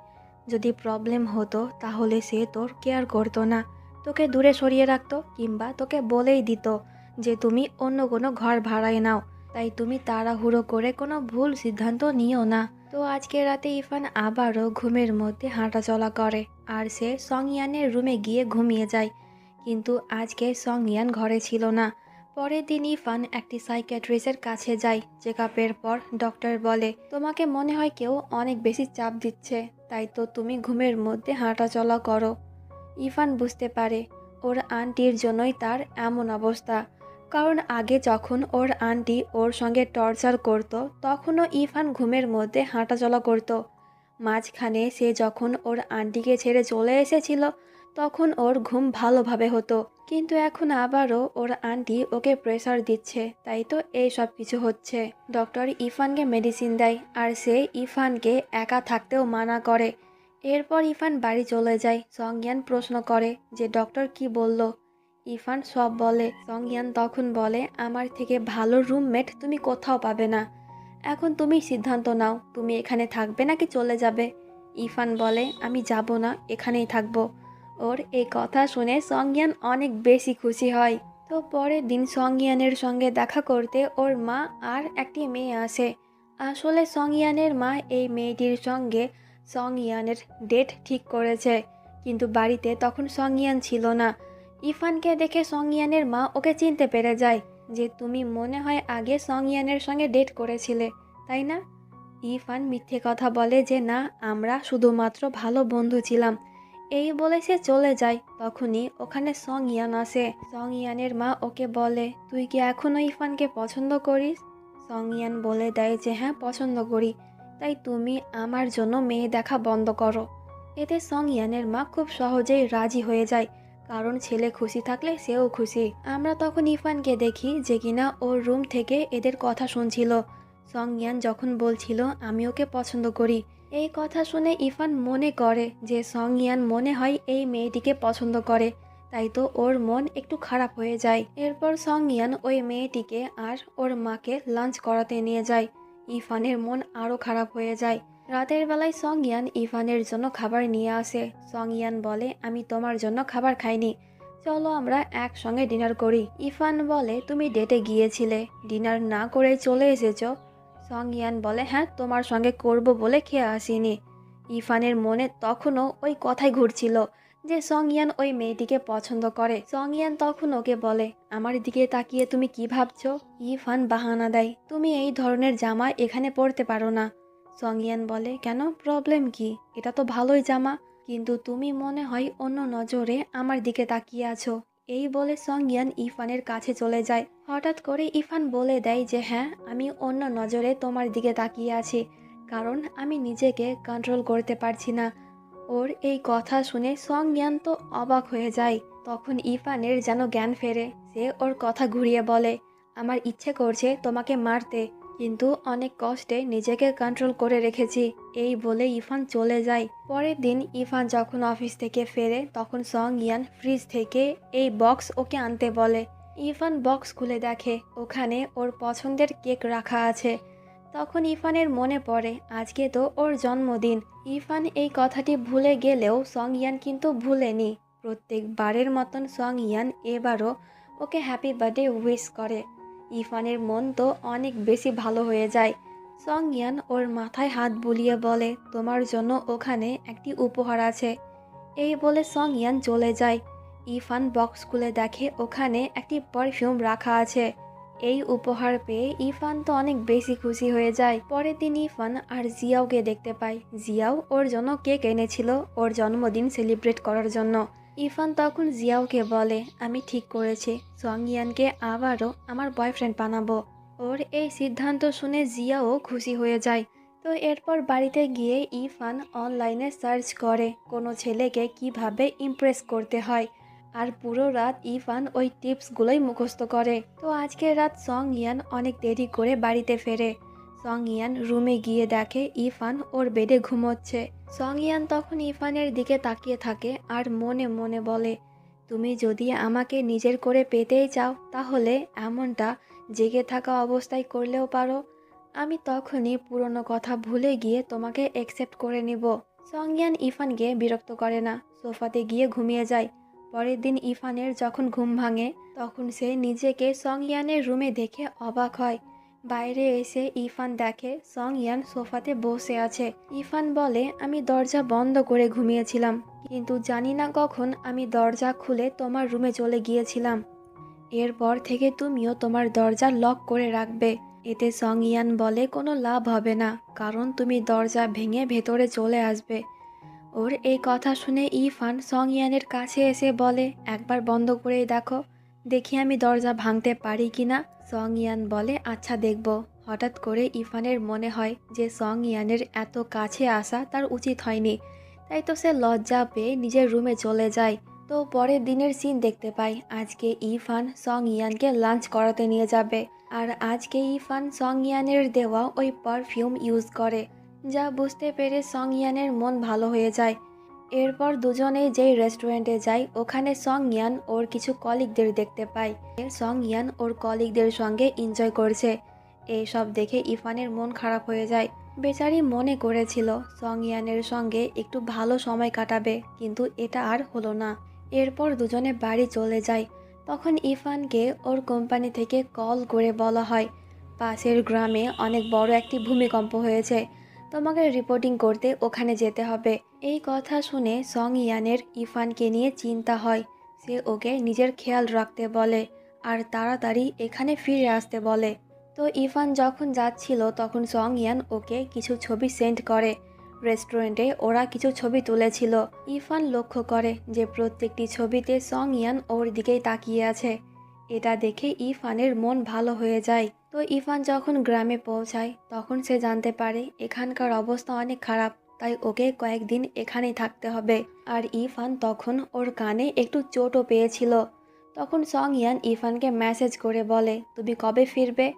যদি প্রবলেম হতো তাহলে সে তোর কেয়ার করতো না, তোকে দূরে সরিয়ে রাখতো, কিংবা তোকে বলেই দিত যে তুমি অন্য কোনো ঘর ভাড়ায় নাও। তাই তুমি তাড়াহুড়ো করে কোনো ভুল সিদ্ধান্ত নিও না। তো আজকে রাতে ইরফান আবারও ঘুমের মধ্যে হাঁটাচলা করে আর সে সং ইয়ানের রুমে গিয়ে ঘুমিয়ে যায়। কিন্তু আজকে সং ইয়ান ঘরে ছিল না। পরের দিন ইরফান একটি সাইকিয়াট্রিস্টের কাছে যায়। চেক আপের পর ডক্টর বলে, তোমাকে মনে হয় কেউ অনেক বেশি চাপ দিচ্ছে, তাই তো তুমি ঘুমের মধ্যে হাঁটাচলা করো। ইরফান বুঝতে পারে ওর আন্টির জন্যই তার এমন অবস্থা, কারণ আগে যখন ওর আন্টি ওর সঙ্গে টর্চার করত তখনও ইরফান ঘুমের মধ্যে হাঁটাচলা করত। মাঝখানে সে যখন ওর আন্টিকে ছেড়ে চলে এসেছিল তখন ওর ঘুম ভালোভাবে হতো, কিন্তু এখন আবারও ওর আন্টি ওকে প্রেসার দিচ্ছে, তাই তো এই সব কিছু হচ্ছে। ডক্টর ইরফানকে মেডিসিন দেয় আর সে ইরফানকে একা থাকতেও মানা করে। এরপর ইরফান বাড়ি চলে যায়। সং ইয়ান প্রশ্ন করে যে ডক্টর কি বলল। ইরফান সব বলে। সং ইয়ান তখন বলে, আমার থেকে ভালো রুমমেট তুমি কোথাও পাবে না, এখন তুমি সিদ্ধান্ত নাও তুমি এখানে থাকবে নাকি চলে যাবে। ইরফান বলে, আমি যাব না, এখানেই থাকবো। ওর এই কথা শুনে সং ইয়ান অনেক বেশি খুশি হয়। তো পরের দিন সং ইয়ানের সঙ্গে দেখা করতে ওর মা আর একটি মেয়ে আসে। আসলে সং ইয়ানের মা এই মেয়েটির সঙ্গে সং ইয়ানের ডেট ঠিক করেছে, কিন্তু বাড়িতে তখন সং ইয়ান ছিল না। ইরফানকে দেখে সং ইয়ানের মা ওকে চিনতে পেরে যায়। যে তুমি মনে হয় আগে সং ইয়ানের সঙ্গে ডেট করেছিলে, তাই না? ইরফান মিথ্যে কথা বলে যে না, আমরা শুধুমাত্র ভালো বন্ধু ছিলাম। এই বলে সে চলে যায়। তখনই ওখানে সং ইয়ান আসে। সং ইয়ানের মা ওকে বলে, তুই কি এখনও ইরফানকে পছন্দ করিস? সং ইয়ান বলে দেয় যে হ্যাঁ, পছন্দ করি। তাই তুমি আমার জন্য মেয়ে দেখা বন্ধ করো। এতে সং ইয়ানের মা খুব সহজেই রাজি হয়ে যায়, কারণ ছেলে খুশি থাকলে সেও খুশি। আমরা তখন ইরফানকে দেখি যে কিনা ওর রুম থেকে এদের কথা শুনছিল। সং ইয়ান যখন বলছিল আমি ওকে পছন্দ করি, এই কথা শুনে ইরফান মনে করে যে সং ইয়ান মনে হয় এই মেয়েটিকে পছন্দ করে, তাই তো ওর মন একটু খারাপ হয়ে যায়। এরপর সং ইয়ান ওই মেয়েটিকে আর ওর মাকে লাঞ্চ করাতে নিয়ে যায়। ইরফানের মন আরও খারাপ হয়ে যায়। রাতের বেলায় সং ইয়ান ইরফানের জন্য খাবার নিয়ে আসে। সং ইয়ান বলে, আমি তোমার জন্য খাবার খাইনি, চলো আমরা একসঙ্গে ডিনার করি। ইরফান বলে, তুমি ডেটে গিয়েছিলে, ডিনার না করে চলে এসেছো। সং ইয়ান বলে, হ্যাঁ, তোমার সঙ্গে করব বলে খেয়ে আসিনি। ইরফানের মনে তখনও ওই কথাই ঘুরছিল যে সং ইয়ান ওই মেয়েটিকে পছন্দ করে। সং ইয়ান তখন ওকে বলে, আমার দিকে তাকিয়ে তুমি কি ভাবছো? ইরফান বাহানা দেয়, তুমি এই ধরনের জামা এখানে পরতে পারো না। সং ইয়ান বলে, কেন, প্রবলেম কি? এটা তো ভালোই জামা, কিন্তু তুমি মনে হয় অন্য নজরে আমার দিকে তাকিয়ে আছো। এই বলে সং ইয়ান ইরফানের কাছে চলে যায়। হঠাৎ করে ইরফান বলে দেয় যে হ্যাঁ, আমি অন্য নজরে তোমার দিকে তাকিয়ে আছি, কারণ আমি নিজেকে কন্ট্রোল করতে পারছি না। ওর এই কথা শুনে সং ইয়ান তো অবাক হয়ে যায়। তখন ইরফানের যেন জ্ঞান ফেরে। সে ওর কথা ঘুরিয়ে বলে, আমার ইচ্ছে করছে তোমাকে মারতে, কিন্তু অনেক কষ্টে নিজেকে কন্ট্রোল করে রেখেছি। এই বলে ইরফান চলে যায়। পরের দিন ইরফান যখন অফিস থেকে ফেরে তখন সং ইয়ান ফ্রিজ থেকে এই বক্স ওকে আনতে বলে। ইরফান বক্স খুলে দেখে ওখানে ওর পছন্দের কেক রাখা আছে। তখন ইরফানের মনে পড়ে আজকে তো ওর জন্মদিন। ইরফান এই কথাটি ভুলে গেলেও সং ইয়ান কিন্তু ভুলেনি। প্রত্যেকবারের মতন সং ইয়ান এবারও ওকে হ্যাপি বার্থডে উইশ করে। ইরফানের মন তো অনেক বেশি ভালো হয়ে যায়। সং ইয়ান ওর মাথায় হাত বুলিয়ে বলে, তোমার জন্য ওখানে একটি উপহার আছে। এই বলে সং ইয়ান চলে যায়। ইরফান বক্স খুলে দেখে ওখানে একটি পারফিউম রাখা আছে। এই উপহার পেয়ে ইরফান তো অনেক বেশি খুশি হয়ে যায়। পরের দিন ইরফান আর জিয়াওকে দেখতে পায়। জিয়াও ওর জন্য কেক এনেছিল ওর জন্মদিন সেলিব্রেট করার জন্য। ইরফান তখন জিয়াওকে বলে, আমি ঠিক করেছি, সং ইয়ানকে আবারও আমার বয়ফ্রেন্ড বানাবো। ওর এই সিদ্ধান্ত শুনে জিয়াও খুশি হয়ে যায়। তো এরপর বাড়িতে গিয়ে ইরফান অনলাইনে সার্চ করে কোনো ছেলেকে কিভাবে ইমপ্রেস করতে হয়, আর পুরো রাত ইরফান ওই টিপসগুলোই মুখস্থ করে। তো আজকের রাত সং ইয়ান অনেক দেরি করে বাড়িতে ফেরে। সং ইয়ান রুমে গিয়ে দেখে ইরফান ওর বেডে ঘুমোচ্ছে। সং ইয়ান তখন ইরফানের দিকে তাকিয়ে থাকে আর মনে মনে বলে, তুমি যদি আমাকে নিজের করে পেতেই চাও তাহলে এমনটা জেগে থাকা অবস্থায় করলেও পারো। আমি তখনই পুরনো কথা ভুলে গিয়ে তোমাকে অ্যাকসেপ্ট করে নিব। সং ইয়ান ইরফানকে বিরক্ত করে না, সোফাতে গিয়ে ঘুমিয়ে যায়। পরের দিন ইরফানের যখন ঘুম ভাঙে তখন সে নিজেকে সং ইয়ানের রুমে দেখে অবাক হয়। বাইরে এসে ইরফান দেখে সং ইয়ান সোফাতে বসে আছে। ইরফান বলে, আমি দরজা বন্ধ করে ঘুমিয়েছিলাম, কিন্তু জানি না কখন আমি দরজা খুলে তোমার রুমে চলে গিয়েছিলাম। এরপর থেকে তুমিও তোমার দরজা লক করে রাখবে। এতে সং ইয়ান বলে, কোনো লাভ হবে না, কারণ তুমি দরজা ভেঙে ভেতরে চলে আসবে। ওর এই কথা শুনে ইরফান সং ইয়ানের কাছে এসে বলে, একবার বন্ধ করেই দেখো, দেখি আমি দরজা ভাঙতে পারি কিনা। সং ইয়ান বলে, আচ্ছা দেখব। হঠাৎ করে ইরফানের মনে হয় যে সং ইয়ানের এত কাছে আসা তার উচিত হয়নি, তাই তো সে লজ্জা পেয়ে নিজের রুমে চলে যায়। তো পরের দিনের সিন দেখতে পাই, আজকে ইরফান সং ইয়ানকে লাঞ্চ করাতে নিয়ে যাবে। আর আজকে ইরফান সং ইয়ানের দেওয়া ওই পারফিউম ইউজ করে, যা বুঝতে পেরে সং ইয়ানের মন ভালো হয়ে যায়। এরপর দুজনেই যেই রেস্টুরেন্টে যায় ওখানে সং ইয়ান ওর কিছু কলিগদের দেখতে পায়। সং ইয়ান ওর কলিগদের সঙ্গে এনজয় করছে। এইসব দেখে ইরফানের মন খারাপ হয়ে যায়। বেচারি মনে করেছিল সং ইয়ানের সঙ্গে একটু ভালো সময় কাটাবে, কিন্তু এটা আর হলো না। এরপর দুজনে বাড়ি চলে যায়। তখন ইরফানকে ওর কোম্পানি থেকে কল করে বলা হয়, পাশের গ্রামে অনেক বড় একটি ভূমিকম্প হয়েছে, তোমাকে রিপোর্টিং করতে ওখানে যেতে হবে। এই কথা শুনে সং ইয়ানের ইরফানকে নিয়ে চিন্তা হয়। সে ওকে নিজের খেয়াল রাখতে বলে আর তাড়াতাড়ি এখানে ফিরে আসতে বলে। তো ইফান যখন যাচ্ছিল তখন সং ইয়ান ওকে কিছু ছবি সেন্ড করে। রেস্টুরেন্টে ওরা কিছু ছবি তুলেছিল। ইফান লক্ষ্য করে যে প্রত্যেকটি ছবিতে সং ইয়ান ওর দিকেই তাকিয়ে আছে। এটা দেখে ইফানের মন ভালো হয়ে যায়। তো ইফান যখন গ্রামে পৌঁছায় তখন সে জানতে পারে এখানকার অবস্থা অনেক খারাপ, তাই ওকে কয়েকদিন এখানেই থাকতে হবে। আর ইফান তখন ওর কানে একটু চোটও পেয়েছিল। তখন সং ইয়ান ইফানকে মেসেজ করে বলে, তুমি কবে ফিরবে?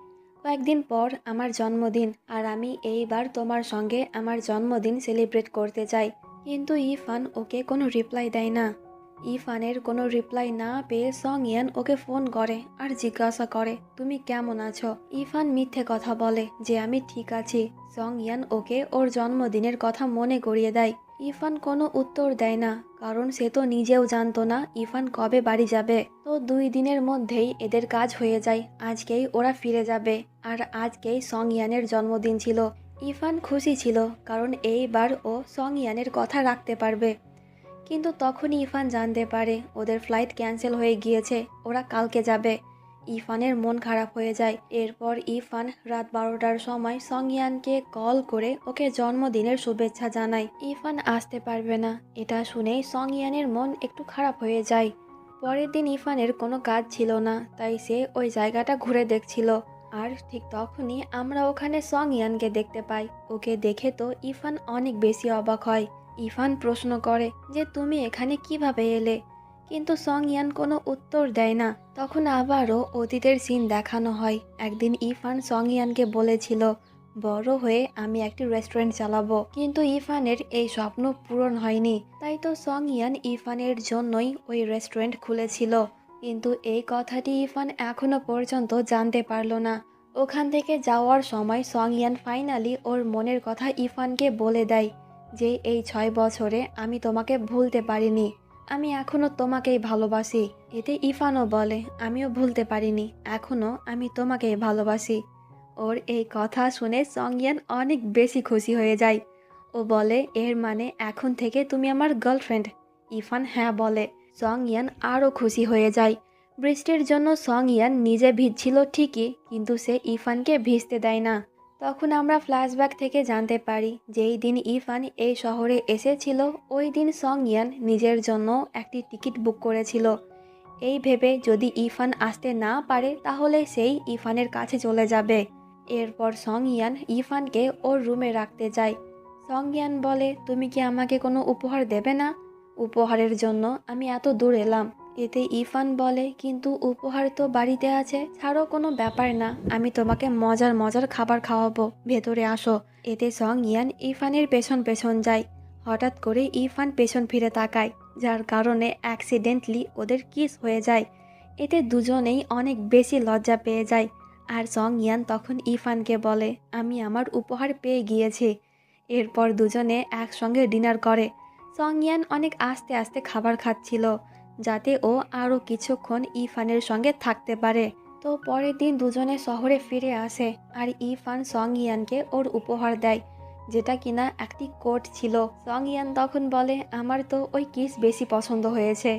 কয়েকদিন পর আমার জন্মদিন, আর আমি এইবার তোমার সঙ্গে আমার জন্মদিন সেলিব্রেট করতে চাই। কিন্তু ইফান ওকে কোনো রিপ্লাই দেয় না। ইফানের কোনো রিপ্লাই না পেয়ে সং ইয়ান ওকে ফোন করে আর জিজ্ঞাসা করে, তুমি কেমন আছো? ইফান মিথ্যে কথা বলে যে আমি ঠিক আছি। সং ইয়ান ওকে ওর জন্মদিনের কথা মনে করিয়ে দেয়। ইফান কোনো উত্তর দেয় না, কারণ সে তো নিজেও জানতো না ইফান কবে বাড়ি যাবে। তো 2 দিনের মধ্যেই এদের কাজ হয়ে যায়। আজকেই ওরা ফিরে যাবে, আর আজকেই সং ইয়ানের জন্মদিন ছিল। ইফান খুশি ছিল, কারণ এইবার ও সং ইয়ানের কথা রাখতে পারবে। কিন্তু তখনই ইফান জানতে পারে ওদের ফ্লাইট ক্যান্সেল হয়ে গিয়েছে, ওরা কালকে যাবে। ইফানের মন খারাপ হয়ে যায়। এরপর ইফান রাত 12টার সময় সং ইয়ানকে কল করে ওকে জন্মদিনের শুভেচ্ছা জানায়। ইফান আসতে পারবে না, এটা শুনেই সং ইয়ানের মন একটু খারাপ হয়ে যায়। পরের দিন ইফানের কোনো কাজ ছিল না, তাই সে ওই জায়গাটা ঘুরে দেখছিল। আর ঠিক তখনই আমরা ওখানে সং ইয়ানকে দেখতে পাই। ওকে দেখে তো ইফান অনেক বেশি অবাক হয়। ইফান প্রশ্ন করে যে তুমি এখানে কিভাবে এলে? কিন্তু সং ইয়ান কোনো উত্তর দেয় না। তখন আবারও অতীতের সিন দেখানো হয়। একদিন ইফান সং ইয়ানকে বলেছিল, বড় হয়ে আমি একটি রেস্টুরেন্ট চালাবো। কিন্তু ইফানের এই স্বপ্ন পূরণ হয়নি। তাই তো সং ইয়ান ইফানের জন্যই ওই রেস্টুরেন্ট খুলেছিল। কিন্তু এই কথাটি ইফান এখনো পর্যন্ত জানতে পারলো না। ওখান থেকে যাওয়ার সময় সং ইয়ান ফাইনালি ওর মনের কথা ইফানকে বলে দেয় যে এই 6 বছরে আমি তোমাকে ভুলতে পারিনি, আমি এখনো তোমাকেই ভালোবাসি। এতে ইফানও বলে, আমিও ভুলতে পারিনি, এখনো আমি তোমাকেই ভালোবাসি। ওর এই কথা শুনে সং ইয়ান অনেক বেশি খুশি হয়ে যায়। ও বলে, এর মানে এখন থেকে তুমি আমার গার্লফ্রেন্ড? ইফান হ্যাঁ বলে। সং ইয়ান আরও খুশি হয়ে যায়। বৃষ্টির জন্য সং ইয়ান নিজে ভিজছিল ঠিকই, কিন্তু সে ইফানকে ভিজতে দেয় না। তখন আমরা ফ্ল্যাশব্যাক থেকে জানতে পারি যেই দিন ইফান এই শহরে এসেছিল ওই দিন সং ইয়ান নিজের জন্য একটি টিকিট বুক করেছিল, এই ভেবে যদি ইফান আসতে না পারে তাহলে সেই ইফানের কাছে চলে যাবে। এরপর সং ইয়ান ইফানকে ওর রুমে রাখতে যায়। সং ইয়ান বলে, তুমি কি আমাকে কোনো উপহার দেবে না? উপহারের জন্য আমি এত দূর এলাম। এতে ইফান বলে, কিন্তু উপহার তো বাড়িতে আছে, ছাড়ো, কোনো ব্যাপার না, আমি তোমাকে মজার মজার খাবার খাওয়াবো, ভেতরে আসো। এতে সং ইয়ান ইফানের পেছন পেছন যায়। হঠাৎ করে ইফান পেছন ফিরে তাকায়, যার কারণে অ্যাক্সিডেন্টলি ওদের কিস হয়ে যায়। এতে দুজনেই অনেক বেশি লজ্জা পেয়ে যায়। আর সং ইয়ান তখন ইফানকে বলে, আমি আমার উপহার পেয়ে গিয়েছি। এরপর দুজনে একসঙ্গে ডিনার করে। সং ইয়ান অনেক আস্তে আস্তে খাবার খাচ্ছিল, যাতে ও আরও কিছুক্ষণ ইফানের সঙ্গে থাকতে পারে। তো পরের দিন দুজনে শহরে ফিরে আসে, আর ইফান সং ইয়ানকে ওর উপহার দেয়, যেটা কিনা একটি কোট ছিল। সং ইয়ান তখন বলে, আমার তো ওই কিস বেশি পছন্দ হয়েছে।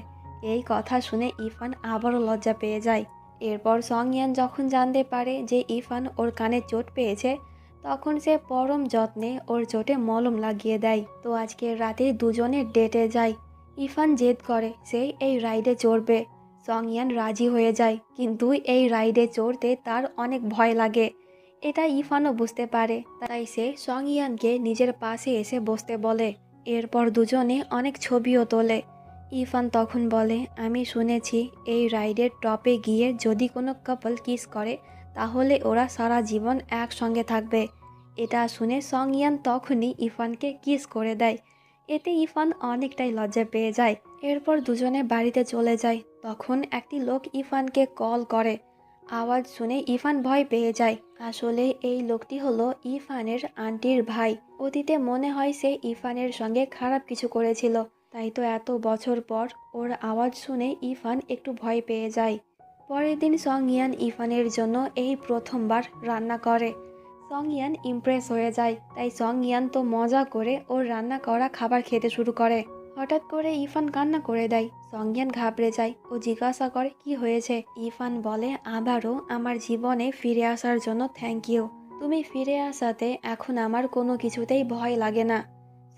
এই কথা শুনে ইফান আবারও লজ্জা পেয়ে যায়। এরপর সং ইয়ান যখন জানতে পারে যে ইফান ওর কানে চোট পেয়েছে, তখন সে পরম যত্নে ওর চোটে মলম লাগিয়ে দেয়। তো আজকে রাতে দুজনে ডেটে যায়। ইফান জেদ করে সে এই রাইডে চড়বে। সং ইয়ান রাজি হয়ে যায়, কিন্তু এই রাইডে চড়তে তার অনেক ভয় লাগে। এটা ইফানও বুঝতে পারে, তাই সে সং ইয়ানকে নিজের পাশে এসে বসতে বলে। এরপর দুজনে অনেক ছবিও তোলে। ইফান তখন বলে, আমি শুনেছি এই রাইডের টপে গিয়ে যদি কোনো কাপল কিস করে তাহলে ওরা সারা জীবন একসঙ্গে থাকবে। এটা শুনে সং ইয়ান তখনই ইফানকে কিস করে দেয়। এতে ইফান অনেকটাই লজ্জা পেয়ে যায়। এরপর দুজনে বাড়িতে চলে যায়। তখন একটি লোক ইফানকে কল করে। আওয়াজ শুনে ইফান ভয় পেয়ে যায়। আসলে এই লোকটি হলো ইফানের আন্টির ভাই। অতীতে মনে হয় সে ইফানের সঙ্গে খারাপ কিছু করেছিল, তাই তো এত বছর পর ওর আওয়াজ শুনে ইফান একটু ভয় পেয়ে যায়। পরের দিন সং ইয়ান ইফানের জন্য এই প্রথমবার রান্না করে। সং ইয়ান ইমপ্রেস হয়ে যায়, তাই সং ইয়ান তো মজা করে ওর রান্না করা খাবার খেতে শুরু করে। হঠাৎ করে ইরফান কান্না করে দেয়। সংয়ান ঘাবড়ে যায় ও জিজ্ঞাসা করে কি হয়েছে। ইরফান বলে, আবারও আমার জীবনে ফিরে আসার জন্য থ্যাংক ইউ। তুমি ফিরে আসাতে এখন আমার কোনো কিছুতেই ভয় লাগে না।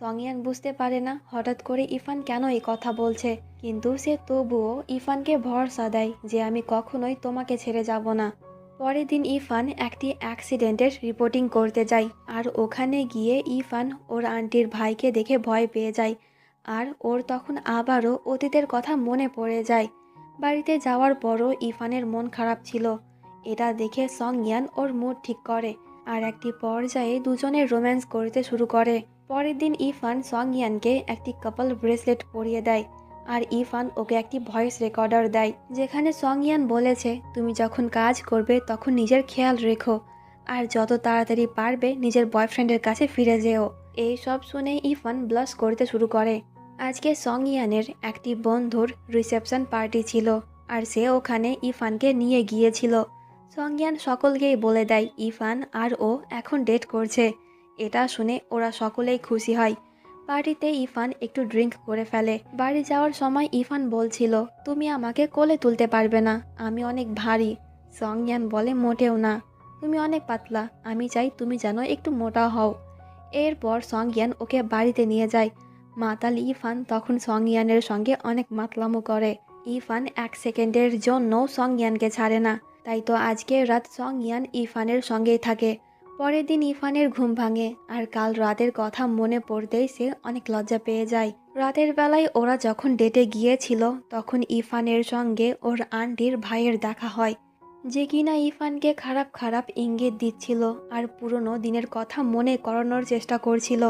সংয়ান বুঝতে পারে না হঠাৎ করে ইরফান কেন এই কথা বলছে, কিন্তু সে তবুও ইরফানকে ভরসা দেয় যে আমি কখনোই তোমাকে ছেড়ে যাব না। পরের দিন ইরফান একটি অ্যাক্সিডেন্টের রিপোর্টিং করতে যায়, আর ওখানে গিয়ে ইরফান ওর আন্টির ভাইকে দেখে ভয় পেয়ে যায়, আর ওর তখন আবারও অতীতের কথা মনে পড়ে যায়। বাড়িতে যাওয়ার পরও ইরফানের মন খারাপ ছিল। এটা দেখে সংয়ান ওর মুড ঠিক করে, আর একটি পর্যায়ে দুজনে রোম্যান্স করতে শুরু করে। পরের দিন ইরফান সংয়ানকে একটি কাপল ব্রেসলেট পরিয়ে দেয়, আর ইরফান ওকে একটি ভয়েস রেকর্ডার দেয়, যেখানে সংয়ান বলেছে, তুমি যখন কাজ করবে তখন নিজের খেয়াল রেখো, আর যত তাড়াতাড়ি পারবে নিজের বয়ফ্রেন্ডের কাছে ফিরে যেও। এই সব শুনে ইরফান ব্লাশ করতে শুরু করে। আজকে সংয়ানের একটি বন্ধুর রিসেপশন পার্টি ছিল, আর সে ওখানে ইরফানকে নিয়ে গিয়েছিল। সংয়ান সকলকেই বলে দেয় ইরফান আর ও এখন ডেট করছে। এটা শুনে ওরা সকলেই খুশি হয়। পার্টিতে ইরফান একটু ড্রিঙ্ক করে ফেলে। বাড়ি যাওয়ার সময় ইরফান বলছিল, তুমি আমাকে কোলে তুলতে পারবে না, আমি অনেক ভারী। সংয়ান বলে, মোটেও না, তুমি অনেক পাতলা, আমি চাই তুমি যেন একটু মোটা হও। এরপর সংয়ান ওকে বাড়িতে নিয়ে যায়। মাতাল ইরফান তখন সংয়ানের সঙ্গে অনেক মাতলামো করে। ইরফান 1 সেকেন্ডের জন্য সংয়ানকে ছাড়ে না, তাই তো আজকে রাত সংয়ান ইরফানের সঙ্গেই থাকে। পরের দিন ইরফানের ঘুম ভাঙে, আর কাল রাতের কথা মনে পড়তেই সে অনেক লজ্জা পেয়ে যায়। রাতের বেলায় ওরা যখন ডেটে গিয়েছিল তখন ইরফানের সঙ্গে ওর আন্টির ভাইয়ের দেখা হয়, যে কিনা ইরফানকে খারাপ খারাপ ইঙ্গিত দিচ্ছিল আর পুরনো দিনের কথা মনে করানোর চেষ্টা করছিল।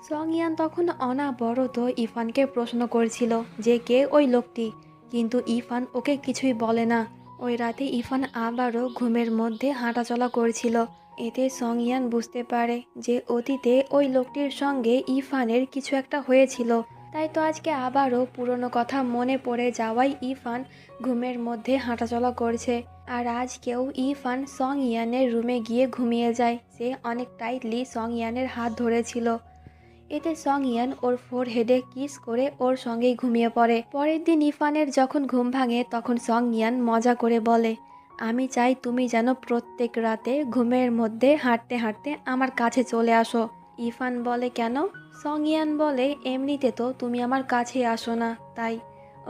সংয়ান তখন অনাবরত ইরফানকে প্রশ্ন করছিল যে কে ওই লোকটি, কিন্তু ইরফান ওকে কিছুই বলে না। ওই রাতে ইরফান আবারও ঘুমের মধ্যে হাঁটাচলা করছিল। এতে সংয়ান বুঝতে পারে যে অতীতে ওই লোকটির সঙ্গে ইরফানের কিছু একটা হয়েছিল। তাই তো আজকে আবারও পুরনো কথা মনে পড়ে যাওয়ায় ইরফান ঘুমের মধ্যে হাঁটাচলা করছে। আর আজকেও ইরফান সংয়ানের রুমে গিয়ে ঘুমিয়ে যায়। সে অনেক টাইটলি সংয়ানের হাত ধরেছিল। এতে সংয়ান ওর ফোরহেডে কিস করে ওর সঙ্গেই ঘুমিয়ে পড়ে। পরের দিন ইরফানের যখন ঘুম ভাঙে তখন সংয়ান মজা করে বলে, আমি চাই তুমি যেন প্রত্যেক রাতে ঘুমের মধ্যে হাঁটতে হাঁটতে আমার কাছে চলে আসো। ইরফান বলে, কেন? সংয়ান বলে, এমনিতে তো তুমি আমার কাছে আসো না, তাই।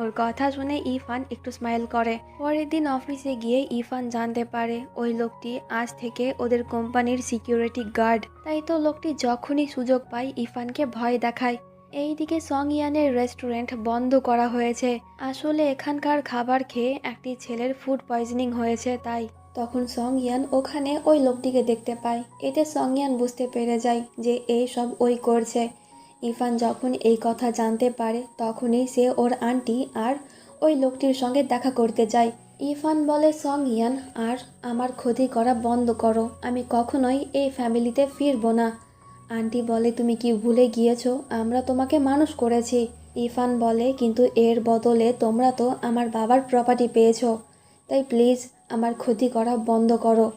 ওর কথা শুনে ইরফান একটু স্মাইল করে। পরের দিন অফিসে গিয়ে ইরফান জানতে পারে ওই লোকটি আজ থেকে ওদের কোম্পানির সিকিউরিটি গার্ড। তাই তো লোকটি যখনই সুযোগ পায় ইরফানকে ভয় দেখায়। এইদিকে সংয়ানের রেস্টুরেন্ট বন্ধ করা হয়েছে। আসলে এখানকার খাবার খেয়ে একটি ছেলের ফুড পয়জনিং হয়েছে, তাই। তখন সংয়ান ওখানে ওই লোকটিকে দেখতে পায়। এতে সংয়ান বুঝতে পেরে যায় যে এই সব ওই করছে। ইরফান যখন এই কথা জানতে পারে তখনই সে ওর আন্টি আর ওই লোকটির সঙ্গে দেখা করতে যায়। ইরফান বলে, সংয়ান আর আমার ক্ষতি করা বন্ধ করো, আমি কখনোই এই ফ্যামিলিতে ফিরবো না। আন্টি বলে, তুমি কি ভুলে গিয়েছো আমরা তোমাকে মানুষ করেছি। ইরফান বলে, কিন্তু এর বদলে তোমরা তো আমার বাবার প্রপার্টি পেয়েছো, তাই প্লিজ আমার ক্ষতি করা বন্ধ করো।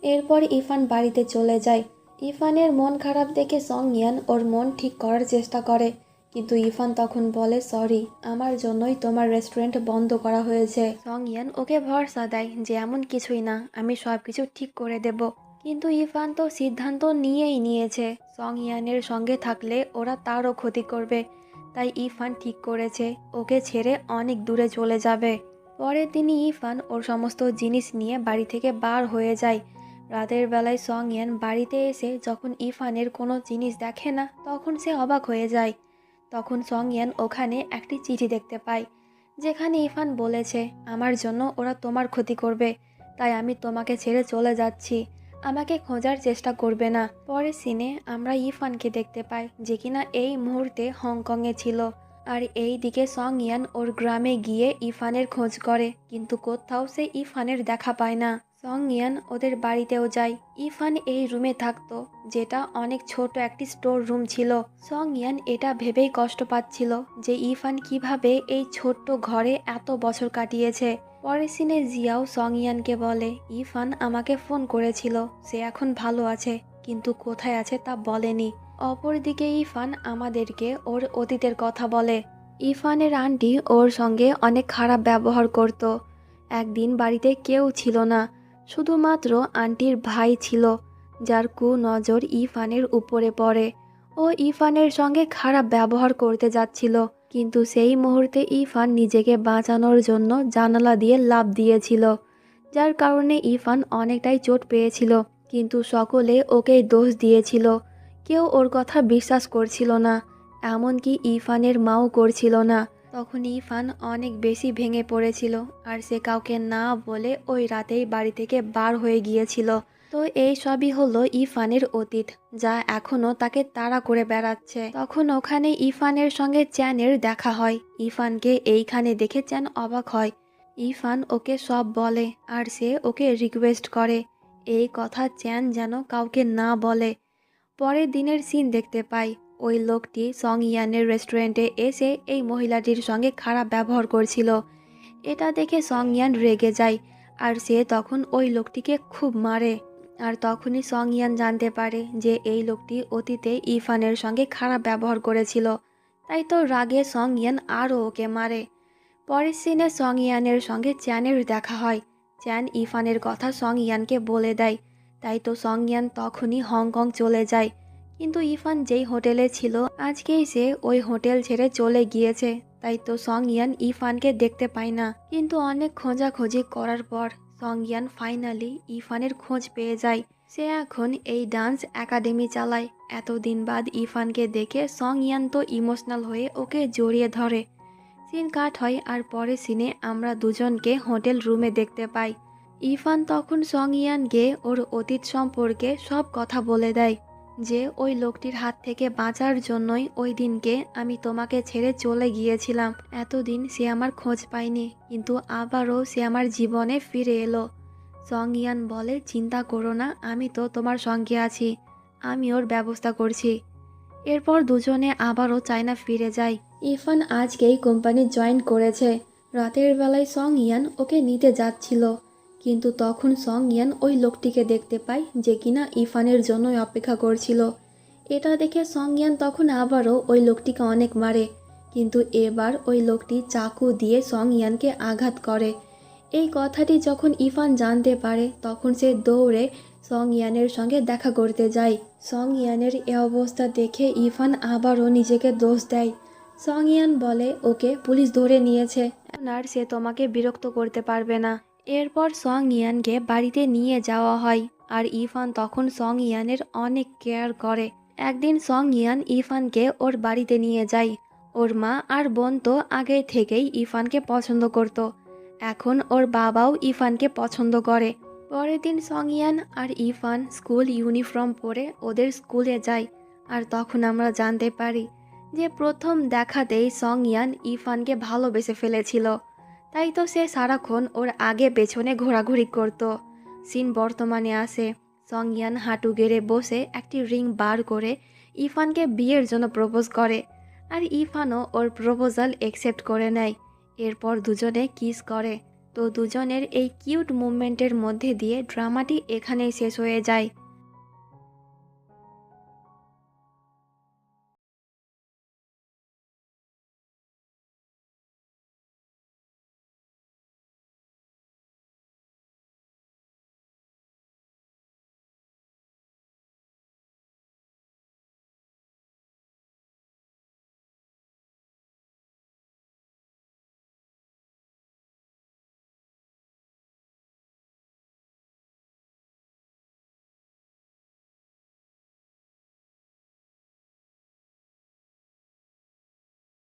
এরপর ইরফান বাড়িতে চলে যায়। ইরফানের মন খারাপ দেখে সংয়ান ওর মন ঠিক করার চেষ্টা করে, কিন্তু ইরফান তখন বলে, সরি, আমার জন্যই তোমার রেস্টুরেন্ট বন্ধ করা হয়েছে। সংয়ান ওকে ভরসা দেয় যে এমন কিছুই না, আমি সব কিছু ঠিক করে দেব। কিন্তু ইরফান তো সিদ্ধান্ত নিয়েই নিয়েছে সংয়ানের সঙ্গে থাকলে ওরা তারও ক্ষতি করবে। তাই ইরফান ঠিক করেছে ওকে ছেড়ে অনেক দূরে চলে যাবে। পরের দিনই ইরফান ওর সমস্ত জিনিস নিয়ে বাড়ি থেকে বার হয়ে যায়। রাতের বেলায় সংয়ান বাড়িতে এসে যখন ইরফানের কোনো জিনিস দেখে না তখন সে অবাক হয়ে যায়। তখন সংয়ান ওখানে একটি চিঠি দেখতে পায়, যেখানে ইরফান বলেছে, আমার জন্য ওরা তোমার ক্ষতি করবে, তাই আমি তোমাকে ছেড়ে চলে যাচ্ছি, আমাকে খোঁজার চেষ্টা করবে না। পরের সিনে আমরা ইরফানকে দেখতে পাই, যে কিনা এই মুহূর্তে হংকংয়ে ছিল। আর এই দিকে সংয়ান ওর গ্রামে গিয়ে ইরফানের খোঁজ করে, কিন্তু কোথাও সে ইরফানের দেখা পায় না। সংয়ান ওদের বাড়িতেও যায়। ইরফান এই রুমে থাকতো, যেটা অনেক ছোট একটি স্টোর রুম ছিল। সংয়ান এটা ভেবেই কষ্ট পাচ্ছিল যে ইরফান কিভাবে এই ছোট্ট ঘরে এত বছর কাটিয়েছে। পরের সিনে জিয়াও সংয়ানকে বলে, ইরফান আমাকে ফোন করেছিল, সে এখন ভালো আছে, কিন্তু কোথায় আছে তা বলেনি। অপরদিকে ইরফান আমাদেরকে ওর অতীতের কথা বলে। ইরফানের আন্টি ওর সঙ্গে অনেক খারাপ ব্যবহার করত। একদিন বাড়িতে কেউ ছিল না, শুধুমাত্র আন্টির ভাই ছিল, যার কুনজর ইরফানের উপরে পড়ে। ও ইরফানের সঙ্গে খারাপ ব্যবহার করতে যাচ্ছিল, কিন্তু সেই মুহূর্তে ইরফান নিজেকে বাঁচানোর জন্য জানালা দিয়ে লাফ দিয়েছিল, যার কারণে ইরফান অনেকটাই চোট পেয়েছিল। কিন্তু সকলে ওকেই দোষ দিয়েছিল, কেউ ওর কথা বিশ্বাস করছিল না, এমনকি ইরফানের মাও করছিল না। তখন ইরফান অনেক বেশি ভেঙে পড়েছিল, আর সে কাউকে না বলে ওই রাতেই বাড়ি থেকে বার হয়ে গিয়েছিল। তো এই সবই হলো ইরফানের অতীত, যা এখনও তাকে তাড়া করে বেড়াচ্ছে। তখন ওখানে ইরফানের সঙ্গে চ্যানের দেখা হয়। ইরফানকে এইখানে দেখে চ্যান অবাক হয়। ইরফান ওকে সব বলে, আর সে ওকে রিকোয়েস্ট করে এই কথা চ্যান যেন কাউকে না বলে। পরের দিনের সিন দেখতে পাই, ওই লোকটি সং ইয়ানের রেস্টুরেন্টে এসে এই মহিলাটির সঙ্গে খারাপ ব্যবহার করছিল। এটা দেখে সং ইয়ান রেগে যায়, আর সে তখন ওই লোকটিকে খুব মারে। আর তখনই সং ইয়ান জানতে পারে যে এই লোকটি অতীতে ইরফানের সঙ্গে খারাপ ব্যবহার করেছিল, তাই তো রাগে সং ইয়ান আরও ওকে মারে। পরের সিনে সং ইয়ানের সঙ্গে চ্যানের দেখা হয়। চ্যান ইরফানের কথা সং ইয়ানকে বলে দেয়, তাই তো সং ইয়ান তখনই হংকং চলে যায়। কিন্তু ইরফান যেই হোটেলে ছিল আজকেই সে ওই হোটেল ছেড়ে চলে গিয়েছে, তাই তো সং ইয়ান ইরফানকে দেখতে পায় না। কিন্তু অনেক খোঁজাখুঁজি করার পর সং ইয়ান ফাইনালি ইরফানের খোঁজ পেয়ে যায়। সে এখন এই ডান্স একাডেমি চালায়। এতদিন বাদ ইরফানকে দেখে সং ইয়ান তো ইমোশনাল হয়ে ওকে জড়িয়ে ধরে। সিন কাট হয়, আর পরে সিনে আমরা দুজনকে হোটেল রুমে দেখতে পাই। ইরফান তখন সং ইয়ানকে ওর অতীত সম্পর্কে সব কথা বলে দেয়, যে ওই লোকটির হাত থেকে বাঁচার জন্যই ওই দিনকে আমি তোমাকে ছেড়ে চলে গিয়েছিলাম। এতদিন সে আমার খোঁজ পায়নি, কিন্তু আবারও সে আমার জীবনে ফিরে এলো। সং ইয়ান বলে, চিন্তা করো না, আমি তো তোমার সঙ্গে আছি, আমি ওর ব্যবস্থা করছি। এরপর দুজনে আবারও চায়না ফিরে যায়। ইরফান আজকেই কোম্পানি জয়েন করেছে। রাতের বেলায় সং ইয়ান ওকে নিতে যাচ্ছিল, কিন্তু তখন সং ইয়ান ওই লোকটিকে দেখতে পায় যে কিনা ইরফানের জন্যই অপেক্ষা করছিল। এটা দেখে সং ইয়ান তখন আবারও ওই লোকটিকে অনেক মারে, কিন্তু এবার ওই লোকটি চাকু দিয়ে সং ইয়ানকে আঘাত করে। এই কথাটি যখন ইরফান জানতে পারে, তখন সে দৌড়ে সং ইয়ানের সঙ্গে দেখা করতে যায়। সং ইয়ানের এ অবস্থা দেখে ইরফান আবারও নিজেকে দোষ দেয়। সং ইয়ান বলে, ওকে পুলিশ ধরে নিয়েছে, আর সে তোমাকে বিরক্ত করতে পারবে না। এরপর সং ইয়ানকে বাড়িতে নিয়ে যাওয়া হয়, আর ইরফান তখন সং ইয়ানের অনেক কেয়ার করে। একদিন সং ইয়ান ইরফানকে ওর বাড়িতে নিয়ে যায়। ওর মা আর বোন তো আগে থেকেই ইরফানকে পছন্দ করত, এখন ওর বাবাও ইরফানকে পছন্দ করে। পরের দিন সং ইয়ান আর ইরফান স্কুল ইউনিফর্ম পরে ওদের স্কুলে যায়, আর তখন আমরা জানতে পারি যে প্রথম দেখাতেই সং ইয়ান ইরফানকে ভালোবেসে ফেলেছিল, তাই তো সে সারাক্ষণ ওর আগে পেছনে ঘোরাঘুরি করত। সিন বর্তমানে আসে। সং ইয়ান হাঁটু গেড়ে বসে একটি রিং বার করে ইরফানকে বিয়ের জন্য প্রপোজ করে, আর ইরফানও ওর প্রপোজাল অ্যাকসেপ্ট করে নেয়। এরপর দুজনে কিস করে। তো দুজনের এই কিউট মুভমেন্টের মধ্যে দিয়ে ড্রামাটি এখানেই শেষ হয়ে যায়।